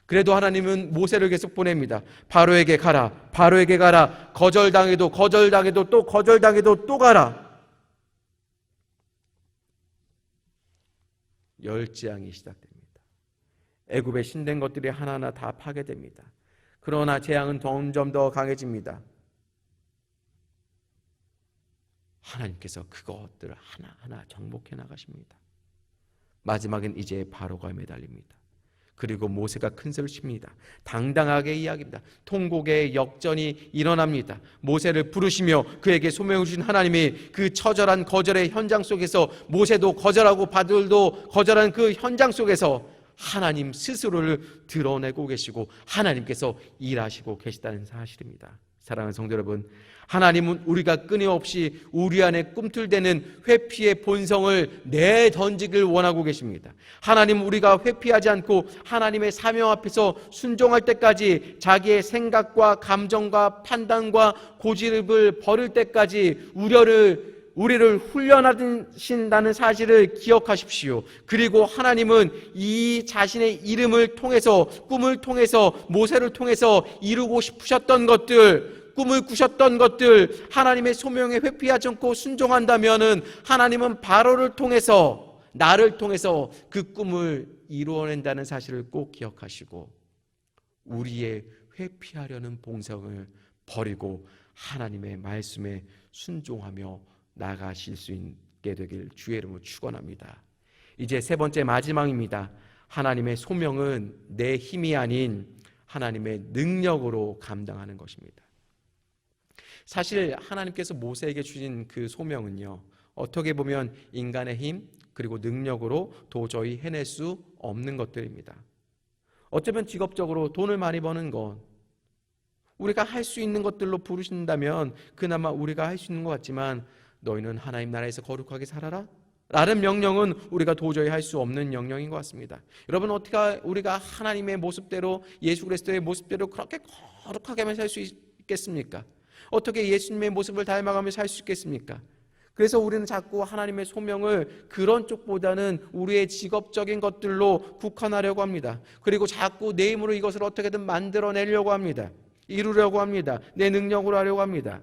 그래도 하나님은 모세를 계속 보냅니다. 바로에게 가라, 바로에게 가라. 거절당해도 거절당해도 또 거절당해도 또 가라. 열재앙이 시작됩니다. 애굽에 신된 것들이 하나하나 다 파괴됩니다. 그러나 재앙은 점점 더 강해집니다. 하나님께서 그것들을 하나하나 정복해 나가십니다. 마지막엔 이제 바로가 매달립니다. 그리고 모세가 큰 소리를 칩니다. 당당하게 이야기합니다. 통곡의 역전이 일어납니다. 모세를 부르시며 그에게 소명을 주신 하나님이 그 처절한 거절의 현장 속에서 모세도 거절하고 바들도 거절한 그 현장 속에서 하나님 스스로를 드러내고 계시고 하나님께서 일하시고 계시다는 사실입니다. 사랑하는 성도 여러분, 하나님은 우리가 끊임없이 우리 안에 꿈틀대는 회피의 본성을 내던지길 원하고 계십니다. 하나님은 우리가 회피하지 않고 하나님의 사명 앞에서 순종할 때까지 자기의 생각과 감정과 판단과 고집을 버릴 때까지 우리를 훈련하신다는 사실을 기억하십시오. 그리고 하나님은 이 자신의 이름을 통해서, 꿈을 통해서, 모세를 통해서 이루고 싶으셨던 것들, 꿈을 꾸셨던 것들, 하나님의 소명에 회피하지 않고 순종한다면은 하나님은 바로를 통해서, 나를 통해서 그 꿈을 이루어낸다는 사실을 꼭 기억하시고 우리의 회피하려는 본성을 버리고 하나님의 말씀에 순종하며 나가실 수 있게 되길 주의 이름으로 축원합니다. 이제 세 번째 마지막입니다. 하나님의 소명은 내 힘이 아닌 하나님의 능력으로 감당하는 것입니다. 사실 하나님께서 모세에게 주신 그 소명은요, 어떻게 보면 인간의 힘 그리고 능력으로 도저히 해낼 수 없는 것들입니다. 어쩌면 직업적으로 돈을 많이 버는 것, 우리가 할 수 있는 것들로 부르신다면 그나마 우리가 할 수 있는 것 같지만 너희는 하나님 나라에서 거룩하게 살아라 라는 명령은 우리가 도저히 할 수 없는 명령인 것 같습니다. 여러분, 어떻게 우리가 하나님의 모습대로, 예수 그리스도의 모습대로 그렇게 거룩하게만 살 수 있겠습니까? 어떻게 예수님의 모습을 닮아가며 살 수 있겠습니까? 그래서 우리는 자꾸 하나님의 소명을 그런 쪽보다는 우리의 직업적인 것들로 국한하려고 합니다. 그리고 자꾸 내 힘으로 이것을 어떻게든 만들어내려고 합니다. 이루려고 합니다. 내 능력으로 하려고 합니다.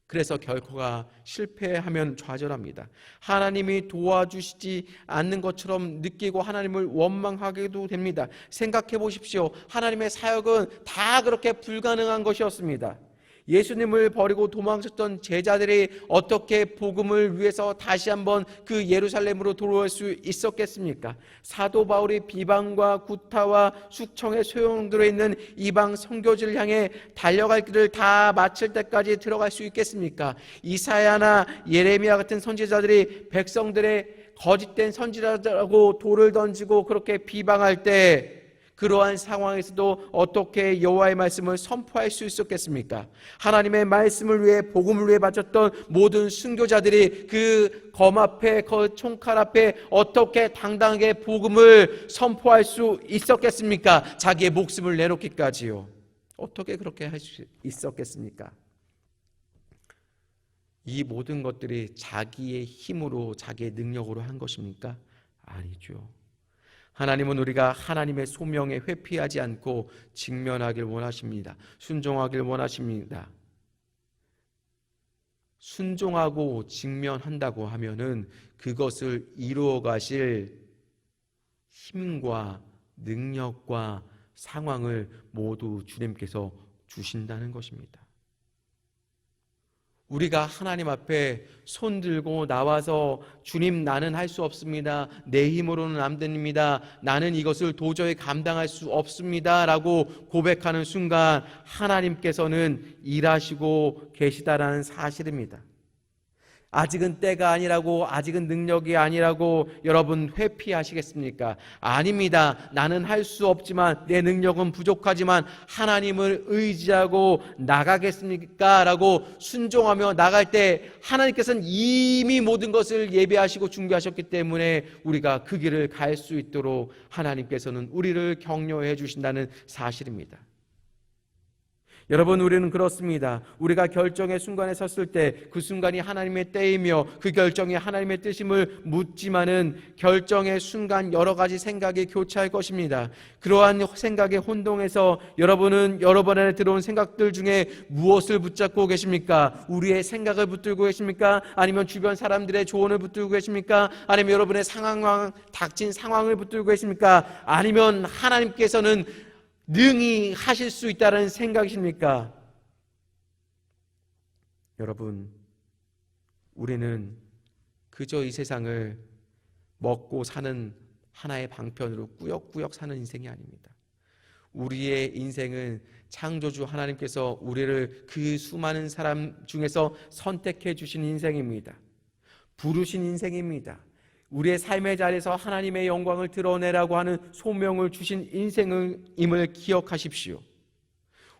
그래서 결과가 실패하면 좌절합니다. 하나님이 도와주시지 않는 것처럼 느끼고 하나님을 원망하게도 됩니다. 생각해 보십시오. 하나님의 사역은 다 그렇게 불가능한 것이었습니다. 예수님을 버리고 도망쳤던 제자들이 어떻게 복음을 위해서 다시 한번 그 예루살렘으로 돌아올 수 있었겠습니까? 사도 바울이 비방과 구타와 숙청의 소용돌에 있는 이방 선교지를 향해 달려갈 길을 다 마칠 때까지 들어갈 수 있겠습니까? 이사야나 예레미야 같은 선지자들이 백성들의 거짓된 선지자라고 돌을 던지고 그렇게 비방할 때 그러한 상황에서도 어떻게 여호와의 말씀을 선포할 수 있었겠습니까? 하나님의 말씀을 위해, 복음을 위해 바쳤던 모든 순교자들이 그 검 앞에, 그 총칼 앞에 어떻게 당당하게 복음을 선포할 수 있었겠습니까? 자기의 목숨을 내놓기까지요. 어떻게 그렇게 할 수 있었겠습니까? 이 모든 것들이 자기의 힘으로, 자기의 능력으로 한 것입니까? 아니죠. 하나님은 우리가 하나님의 소명에 회피하지 않고 직면하길 원하십니다. 순종하길 원하십니다. 순종하고 직면한다고 하면은 그것을 이루어 가실 힘과 능력과 상황을 모두 주님께서 주신다는 것입니다. 우리가 하나님 앞에 손 들고 나와서 주님, 나는 할 수 없습니다. 내 힘으로는 안 됩니다. 나는 이것을 도저히 감당할 수 없습니다 라고 고백하는 순간 하나님께서는 일하시고 계시다라는 사실입니다. 아직은 때가 아니라고, 아직은 능력이 아니라고 여러분 회피하시겠습니까? 아닙니다. 나는 할 수 없지만, 내 능력은 부족하지만 하나님을 의지하고 나가겠습니까? 라고 순종하며 나갈 때 하나님께서는 이미 모든 것을 예배하시고 준비하셨기 때문에 우리가 그 길을 갈 수 있도록 하나님께서는 우리를 격려해 주신다는 사실입니다. 여러분, 우리는 그렇습니다. 우리가 결정의 순간에 섰을 때 그 순간이 하나님의 때이며 그 결정이 하나님의 뜻임을 묻지만은 결정의 순간 여러 가지 생각이 교차할 것입니다. 그러한 생각의 혼동에서 여러분은 여러분 안에 들어온 생각들 중에 무엇을 붙잡고 계십니까? 우리의 생각을 붙들고 계십니까? 아니면 주변 사람들의 조언을 붙들고 계십니까? 아니면 여러분의 닥친 상황을 붙들고 계십니까? 아니면 하나님께서는 능히 하실 수 있다는 생각이십니까? 여러분, 우리는 그저 이 세상을 먹고 사는 하나의 방편으로 꾸역꾸역 사는 인생이 아닙니다. 우리의 인생은 창조주 하나님께서 우리를 그 수많은 사람 중에서 선택해 주신 인생입니다. 부르신 인생입니다. 우리의 삶의 자리에서 하나님의 영광을 드러내라고 하는 소명을 주신 인생임을 기억하십시오.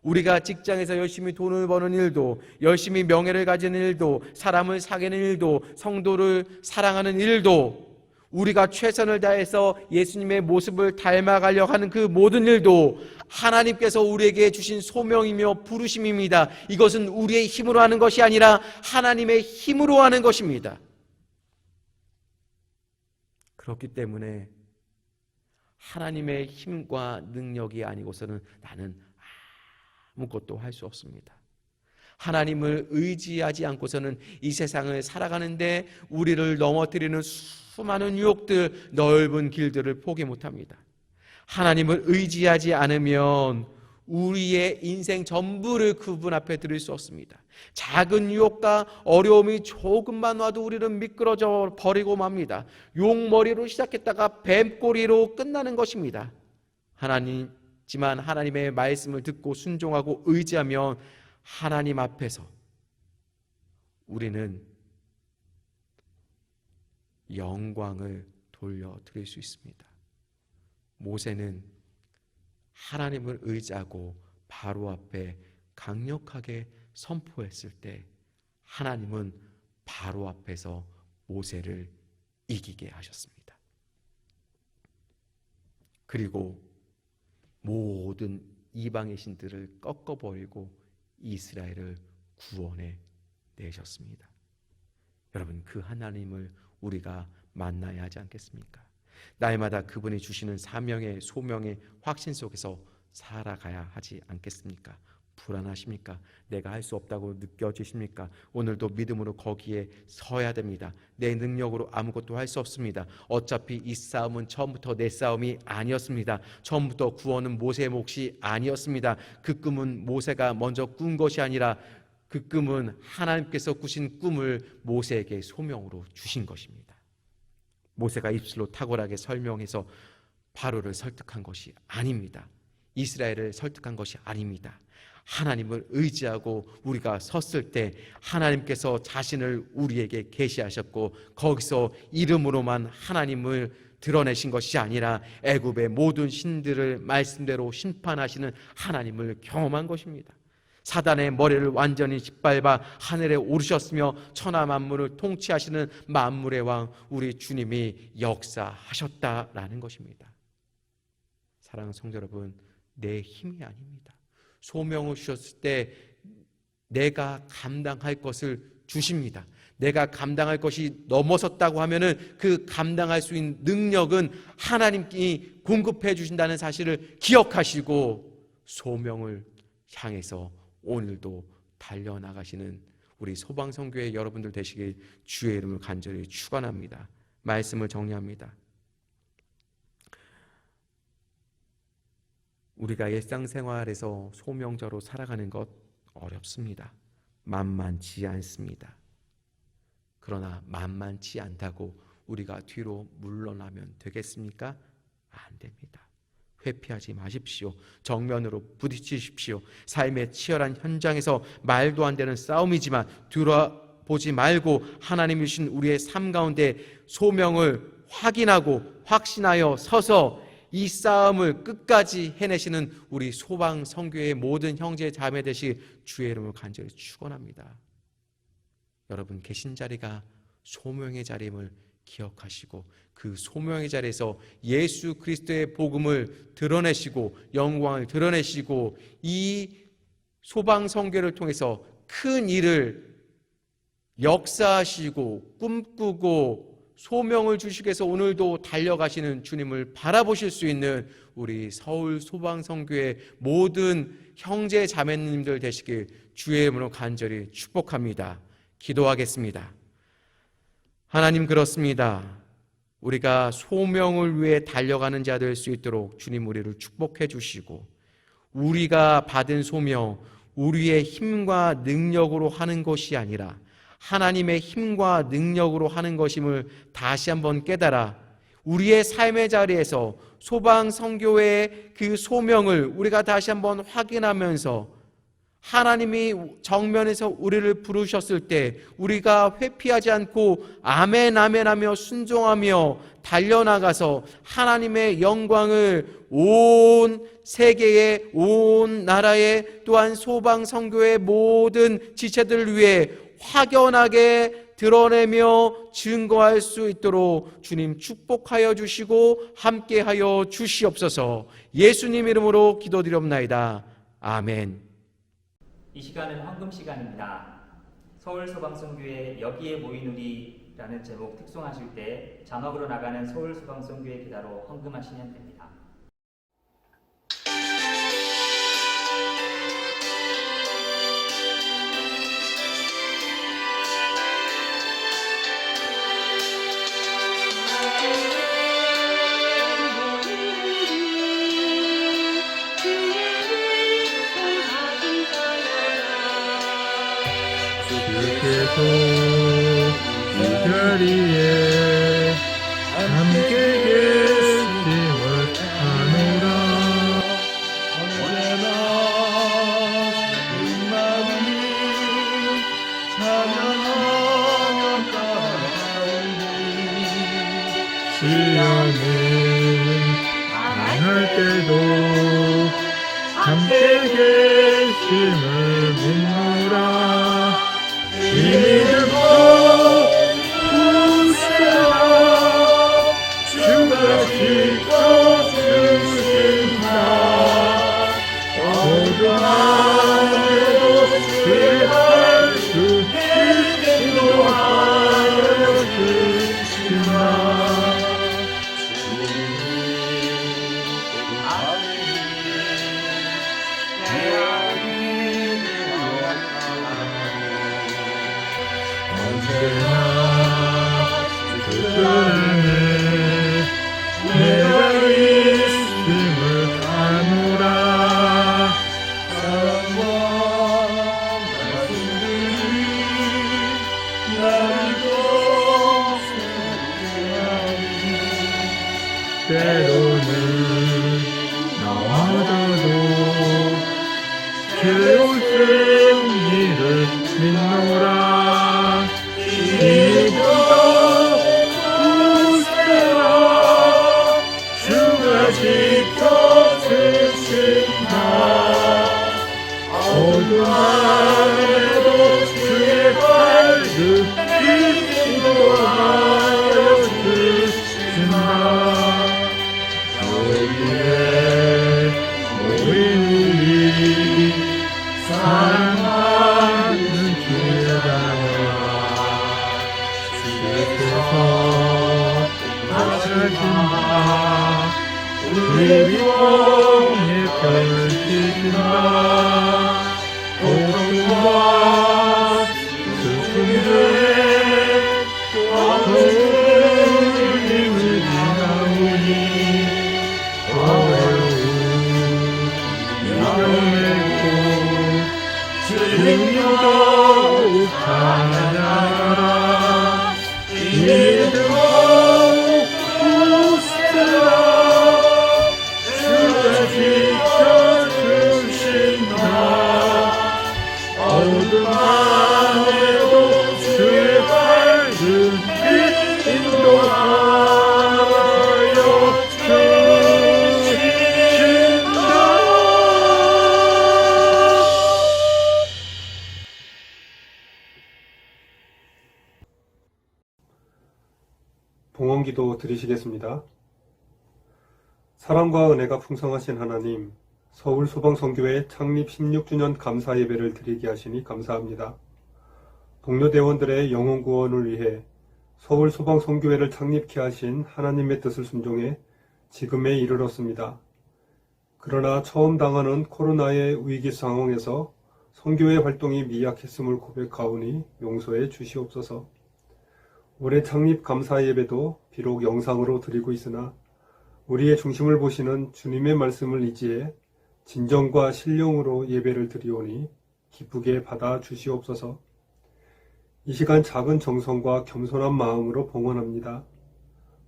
우리가 직장에서 열심히 돈을 버는 일도, 열심히 명예를 가지는 일도, 사람을 사귀는 일도, 성도를 사랑하는 일도, 우리가 최선을 다해서 예수님의 모습을 닮아가려 하는 그 모든 일도 하나님께서 우리에게 주신 소명이며 부르심입니다. 이것은 우리의 힘으로 하는 것이 아니라 하나님의 힘으로 하는 것입니다. 그렇기 때문에 하나님의 힘과 능력이 아니고서는 나는 아무것도 할 수 없습니다. 하나님을 의지하지 않고서는 이 세상을 살아가는데 우리를 넘어뜨리는 수많은 유혹들, 넓은 길들을 포기 못합니다. 하나님을 의지하지 않으면 우리의 인생 전부를 그분 앞에 드릴 수 없습니다. 작은 유혹과 어려움이 조금만 와도 우리는 미끄러져 버리고 맙니다. 용머리로 시작했다가 뱀꼬리로 끝나는 것입니다. 하지만 하나님의 말씀을 듣고 순종하고 의지하면 하나님 앞에서 우리는 영광을 돌려드릴 수 있습니다. 모세는 하나님을 의지하고 바로 앞에 강력하게 선포했을 때 하나님은 바로 앞에서 모세를 이기게 하셨습니다. 그리고 모든 이방의 신들을 꺾어버리고 이스라엘을 구원해 내셨습니다. 여러분, 그 하나님을 우리가 만나야 하지 않겠습니까? 날마다 그분이 주시는 사명의 소명의 확신 속에서 살아가야 하지 않겠습니까? 불안하십니까? 내가 할 수 없다고 느껴지십니까? 오늘도 믿음으로 거기에 서야 됩니다. 내 능력으로 아무것도 할 수 없습니다. 어차피 이 싸움은 처음부터 내 싸움이 아니었습니다. 처음부터 구원은 모세의 몫이 아니었습니다. 그 꿈은 모세가 먼저 꾼 것이 아니라 그 꿈은 하나님께서 꾸신 꿈을 모세에게 소명으로 주신 것입니다. 모세가 입술로 탁월하게 설명해서 바로를 설득한 것이 아닙니다. 이스라엘을 설득한 것이 아닙니다. 하나님을 의지하고 우리가 섰을 때 하나님께서 자신을 우리에게 계시하셨고 거기서 이름으로만 하나님을 드러내신 것이 아니라 애굽의 모든 신들을 말씀대로 심판하시는 하나님을 경험한 것입니다. 사단의 머리를 완전히 짓밟아 하늘에 오르셨으며 천하 만물을 통치하시는 만물의 왕 우리 주님이 역사하셨다라는 것입니다. 사랑하는 성도 여러분, 내 힘이 아닙니다. 소명을 주셨을 때 내가 감당할 것을 주십니다. 내가 감당할 것이 넘어섰다고 하면은 그 감당할 수 있는 능력은 하나님이 공급해 주신다는 사실을 기억하시고 소명을 향해서 오늘도 달려나가시는 우리 소방선교회 여러분들 되시길 주의 이름을 간절히 축원합니다. 말씀을 정리합니다. 우리가 일상생활에서 소명자로 살아가는 것 어렵습니다. 만만치 않습니다. 그러나 만만치 않다고 우리가 뒤로 물러나면 되겠습니까? 안 됩니다. 회피하지 마십시오. 정면으로 부딪히십시오. 삶의 치열한 현장에서 말도 안 되는 싸움이지만 뒤돌아보지 말고 하나님이 주신 우리의 삶 가운데 소명을 확인하고 확신하여 서서 이 싸움을 끝까지 해내시는 우리 소방 선교의 모든 형제 자매 되시길 주의 이름으로 간절히 축원합니다. 여러분 계신 자리가 소명의 자리임을 기억하시고 그 소명의 자리에서 예수 그리스도의 복음을 드러내시고 영광을 드러내시고 이 소방선교를 통해서 큰 일을 역사하시고 꿈꾸고 소명을 주시기 위해서 오늘도 달려가시는 주님을 바라보실 수 있는 우리 서울 소방선교의 모든 형제 자매님들 되시길 주의 이름으로 간절히 축복합니다. 기도하겠습니다. 하나님, 그렇습니다. 우리가 소명을 위해 달려가는 자 될 수 있도록 주님 우리를 축복해 주시고, 우리가 받은 소명, 우리의 힘과 능력으로 하는 것이 아니라 하나님의 힘과 능력으로 하는 것임을 다시 한번 깨달아 우리의 삶의 자리에서 소방 선교의 그 소명을 우리가 다시 한번 확인하면서 하나님이 정면에서 우리를 부르셨을 때 우리가 회피하지 않고 아멘 아멘 하며 순종하며 달려나가서 하나님의 영광을 온 세계에, 온 나라에, 또한 소방 선교의 모든 지체들을 위해 확연하게 드러내며 증거할 수 있도록 주님 축복하여 주시고 함께하여 주시옵소서. 예수님 이름으로 기도드리옵나이다. 아멘. 이 시간은 헌금 시간입니다. 서울소방선교회 여기에 모인 우리라는 제목 특송하실 때 잔업으로 나가는 서울소방선교회 기다로 헌금하시면 됩니다. 주께서 이 자리에 함께 계심을 아노라. 언제나 주님만을 찬양하며 따라오니 시험은 당할 때도 함께 계심을 믿노라. 믿음으로 웃으라. 주가 지켜주신다. 어둠 안에도 그의 발수 인도하여 주신다. 언제나 그 안에 내가 있음을 아노라. 사랑과 말씀들이 나를 도우시오니 때로는 나와도 괴로운 승리를 믿노라. 믿음으로 웃으라. 주가 지켜주신다. 어둠 안에도 주의 발을 인도하여 주신다. 여기에 모인 우리 사랑하는 주의 자녀, 주께서 하신다. 우리 위에 펼치신다. 고통과 슬픔들에 주님을 지나오니 어려움 이겨내고 주님 더욱 찬양하라. 믿음으로 웃으라. 주가 지켜주신다. 어둠 안에도 주의 발을 인도하여 주신다. 봉헌기도 드리시겠습니다. 사랑과 은혜가 풍성하신 하나님, 서울소방선교회 창립 16주년 감사 예배를 드리게 하시니 감사합니다. 동료 대원들의 영혼 구원을 위해 서울소방선교회를 창립케 하신 하나님의 뜻을 순종해 지금에 이르렀습니다. 그러나 처음 당하는 코로나의 위기 상황에서 선교회 활동이 미약했음을 고백하오니 용서해 주시옵소서. 올해 창립 감사 예배도 비록 영상으로 드리고 있으나 우리의 중심을 보시는 주님의 말씀을 의지해 진정과 신령으로 예배를 드리오니 기쁘게 받아 주시옵소서. 이 시간 작은 정성과 겸손한 마음으로 봉헌합니다.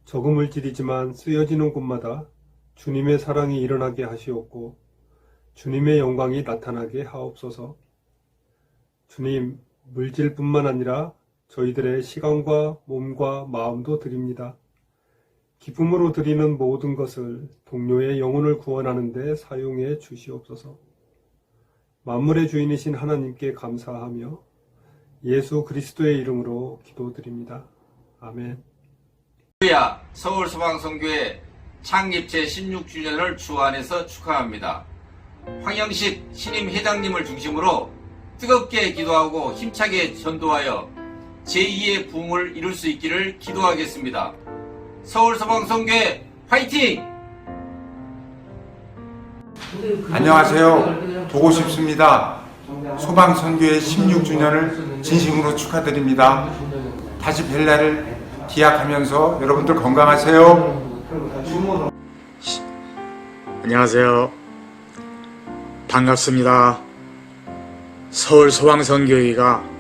적은 물질이지만 쓰여지는 곳마다 주님의 사랑이 일어나게 하시옵고 주님의 영광이 나타나게 하옵소서. 주님, 물질뿐만 아니라 저희들의 시간과 몸과 마음도 드립니다. 기쁨으로 드리는 모든 것을 동료의 영혼을 구원하는 데 사용해 주시옵소서. 만물의 주인이신 하나님께 감사하며 예수 그리스도의 이름으로 기도드립니다. 아멘. 할렐루야, 서울소방선교회 창립 제16주년을 주 안에서 축하합니다. 황영식 신임 회장님을 중심으로 뜨겁게 기도하고 힘차게 전도하여 제2의 부흥을 이룰 수 있기를 기도하겠습니다. 서울소방선교회 화이팅! 안녕하세요. 보고 싶습니다. 소방선교회 16주년을 진심으로 축하드립니다. 다시 뵐 날을 기약하면서 여러분들 건강하세요. 안녕하세요. 반갑습니다. 서울소방선교회가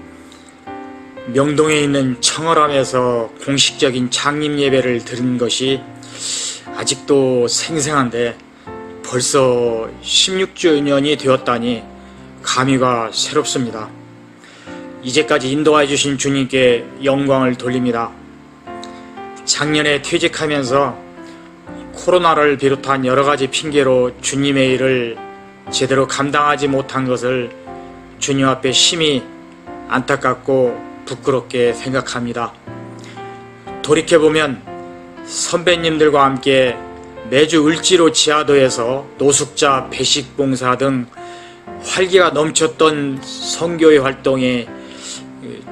명동에 있는 청어람에서 공식적인 창립 예배를 드린 것이 아직도 생생한데 벌써 16주년이 되었다니 감회가 새롭습니다. 이제까지 인도해 주신 주님께 영광을 돌립니다. 작년에 퇴직하면서 코로나를 비롯한 여러 가지 핑계로 주님의 일을 제대로 감당하지 못한 것을 주님 앞에 심히 안타깝고 부끄럽게 생각합니다. 돌이켜보면 선배님들과 함께 매주 을지로 지하도에서 노숙자 배식 봉사 등 활기가 넘쳤던 선교회 활동에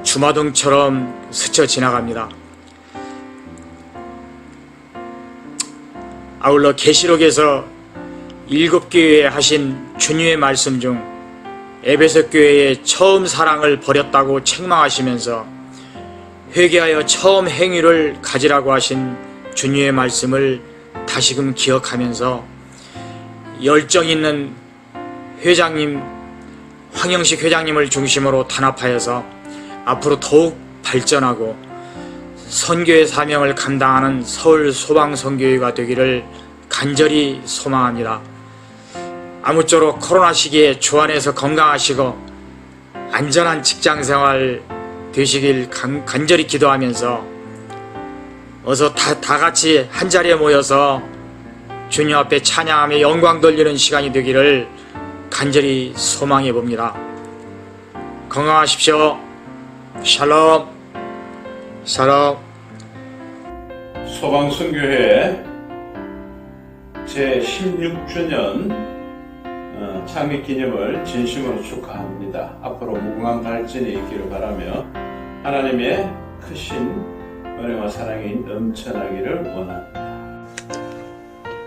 주마등처럼 스쳐 지나갑니다. 아울러 계시록에서 7교회에 하신 주님의 말씀 중 에베소 교회의 처음 사랑을 버렸다고 책망하시면서 회개하여 처음 행위를 가지라고 하신 주님의 말씀을 다시금 기억하면서 열정 있는 회장님, 황영식 회장님을 중심으로 단합하여서 앞으로 더욱 발전하고 선교의 사명을 감당하는 서울 소방선교회가 되기를 간절히 소망합니다. 아무쪼록 코로나 시기에 주 안에서 건강하시고 안전한 직장생활 되시길 간절히 기도하면서 어서 다 같이 한자리에 모여서 주님 앞에 찬양하며 영광 돌리는 시간이 되기를 간절히 소망해 봅니다. 건강하십시오. 샬롬. 샬롬. 소방선교회 제16주년 창립 기념을 진심으로 축하합니다. 앞으로 무궁한 발전이 있기를 바라며 하나님의 크신 은혜와 사랑이 넘쳐나기를 원합니다.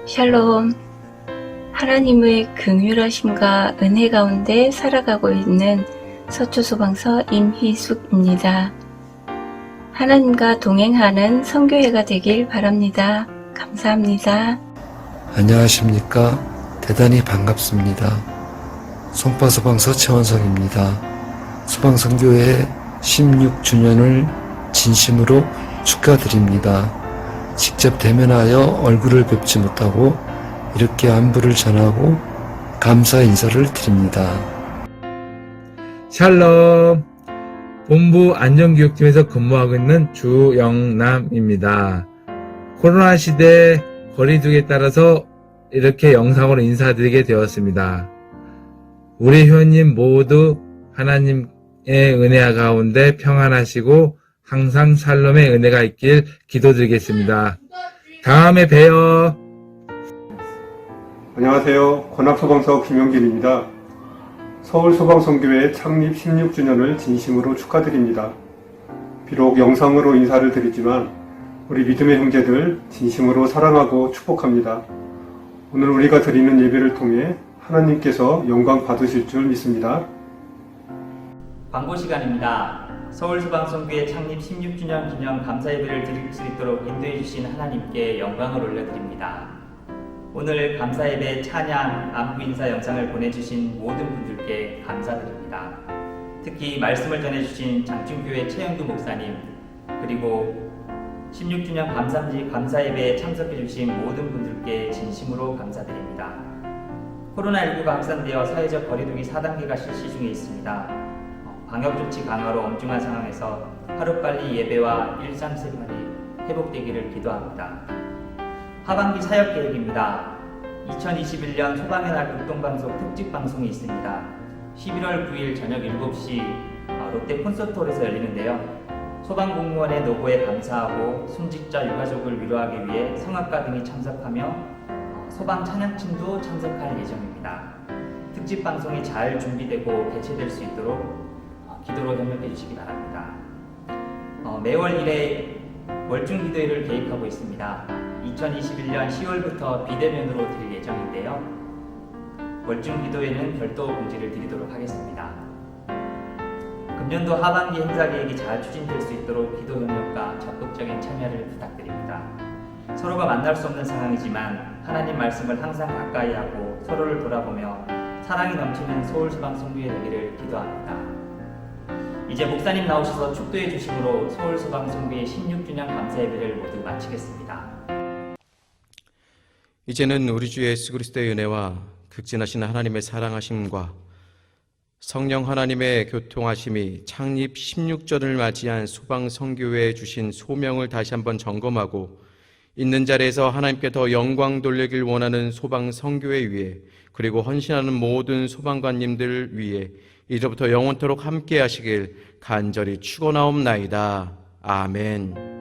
샬롬. 하나님의 긍휼하심과 은혜 가운데 살아가고 있는 서초소방서 임희숙입니다. 하나님과 동행하는 선교회가 되길 바랍니다. 감사합니다. 안녕하십니까. 대단히 반갑습니다. 송파소방서 최원석입니다. 소방선교회 16주년을 진심으로 축하드립니다. 직접 대면하여 얼굴을 뵙지 못하고 이렇게 안부를 전하고 감사 인사를 드립니다. 샬롬. 본부 안전교육팀에서 근무하고 있는 주영남입니다. 코로나 시대 거리두기에 따라서 이렇게 영상으로 인사드리게 되었습니다. 우리 회원님 모두 하나님의 은혜 가운데 평안하시고 항상 샬롬의 은혜가 있길 기도드리겠습니다. 다음에 봬요. 안녕하세요. 권합소방서 김영길입니다. 서울소방선교회 창립 16주년을 진심으로 축하드립니다. 비록 영상으로 인사를 드리지만 우리 믿음의 형제들 진심으로 사랑하고 축복합니다. 오늘 우리가 드리는 예배를 통해 하나님께서 영광 받으실 줄 믿습니다. 광고 시간입니다. 서울소방선교회 창립 16주년 기념 감사 예배를 드릴 수 있도록 인도해 주신 하나님께 영광을 올려드립니다. 오늘 감사 예배 찬양, 안부 인사 영상을 보내주신 모든 분들께 감사드립니다. 특히 말씀을 전해주신 장충교회 최영두 목사님, 그리고 16주년 감사 예배에 참석해주신 모든 분들께 진심으로 감사드립니다. 코로나19가 확산되어 사회적 거리두기 4단계가 실시 중에 있습니다. 방역조치 강화로 엄중한 상황에서 하루빨리 예배와 일상생활이 회복되기를 기도합니다. 하반기 사역 계획입니다. 2021년 소방의 날 극동방송 특집방송이 있습니다. 11월 9일 저녁 7시 롯데 콘서트홀에서 열리는데요. 소방공무원의 노고에 감사하고 순직자 유가족을 위로하기 위해 성악가 등이 참석하며 소방 찬양팀도 참석할 예정입니다. 특집방송이 잘 준비되고 개최될 수 있도록 기도로 협력해 주시기 바랍니다. 매월 1회 월중기도회를 계획하고 있습니다. 2021년 10월부터 비대면으로 드릴 예정인데요. 월중기도회는 별도 공지를 드리도록 하겠습니다. 금년도 하반기 행사 계획이 잘 추진될 수 있도록 기도 협력과 적극적인 참여를 부탁드립니다. 서로가 만날 수 없는 상황이지만 하나님 말씀을 항상 가까이 하고 서로를 돌아보며 사랑이 넘치는 서울소방선교회 되기를 기도합니다. 이제 목사님 나오셔서 축도해 주심으로 서울소방선교회 16주년 감사 예배를 모두 마치겠습니다. 이제는 우리 주 예수 그리스도의 은혜와 극진하신 하나님의 사랑하심과 성령 하나님의 교통하심이 창립 16전을 맞이한 소방선교회에 주신 소명을 다시 한번 점검하고 있는 자리에서 하나님께 더 영광 돌리길 원하는 소방선교회 위에, 그리고 헌신하는 모든 소방관님들 위에 이제부터 영원토록 함께 하시길 간절히 축원하옵나이다. 아멘.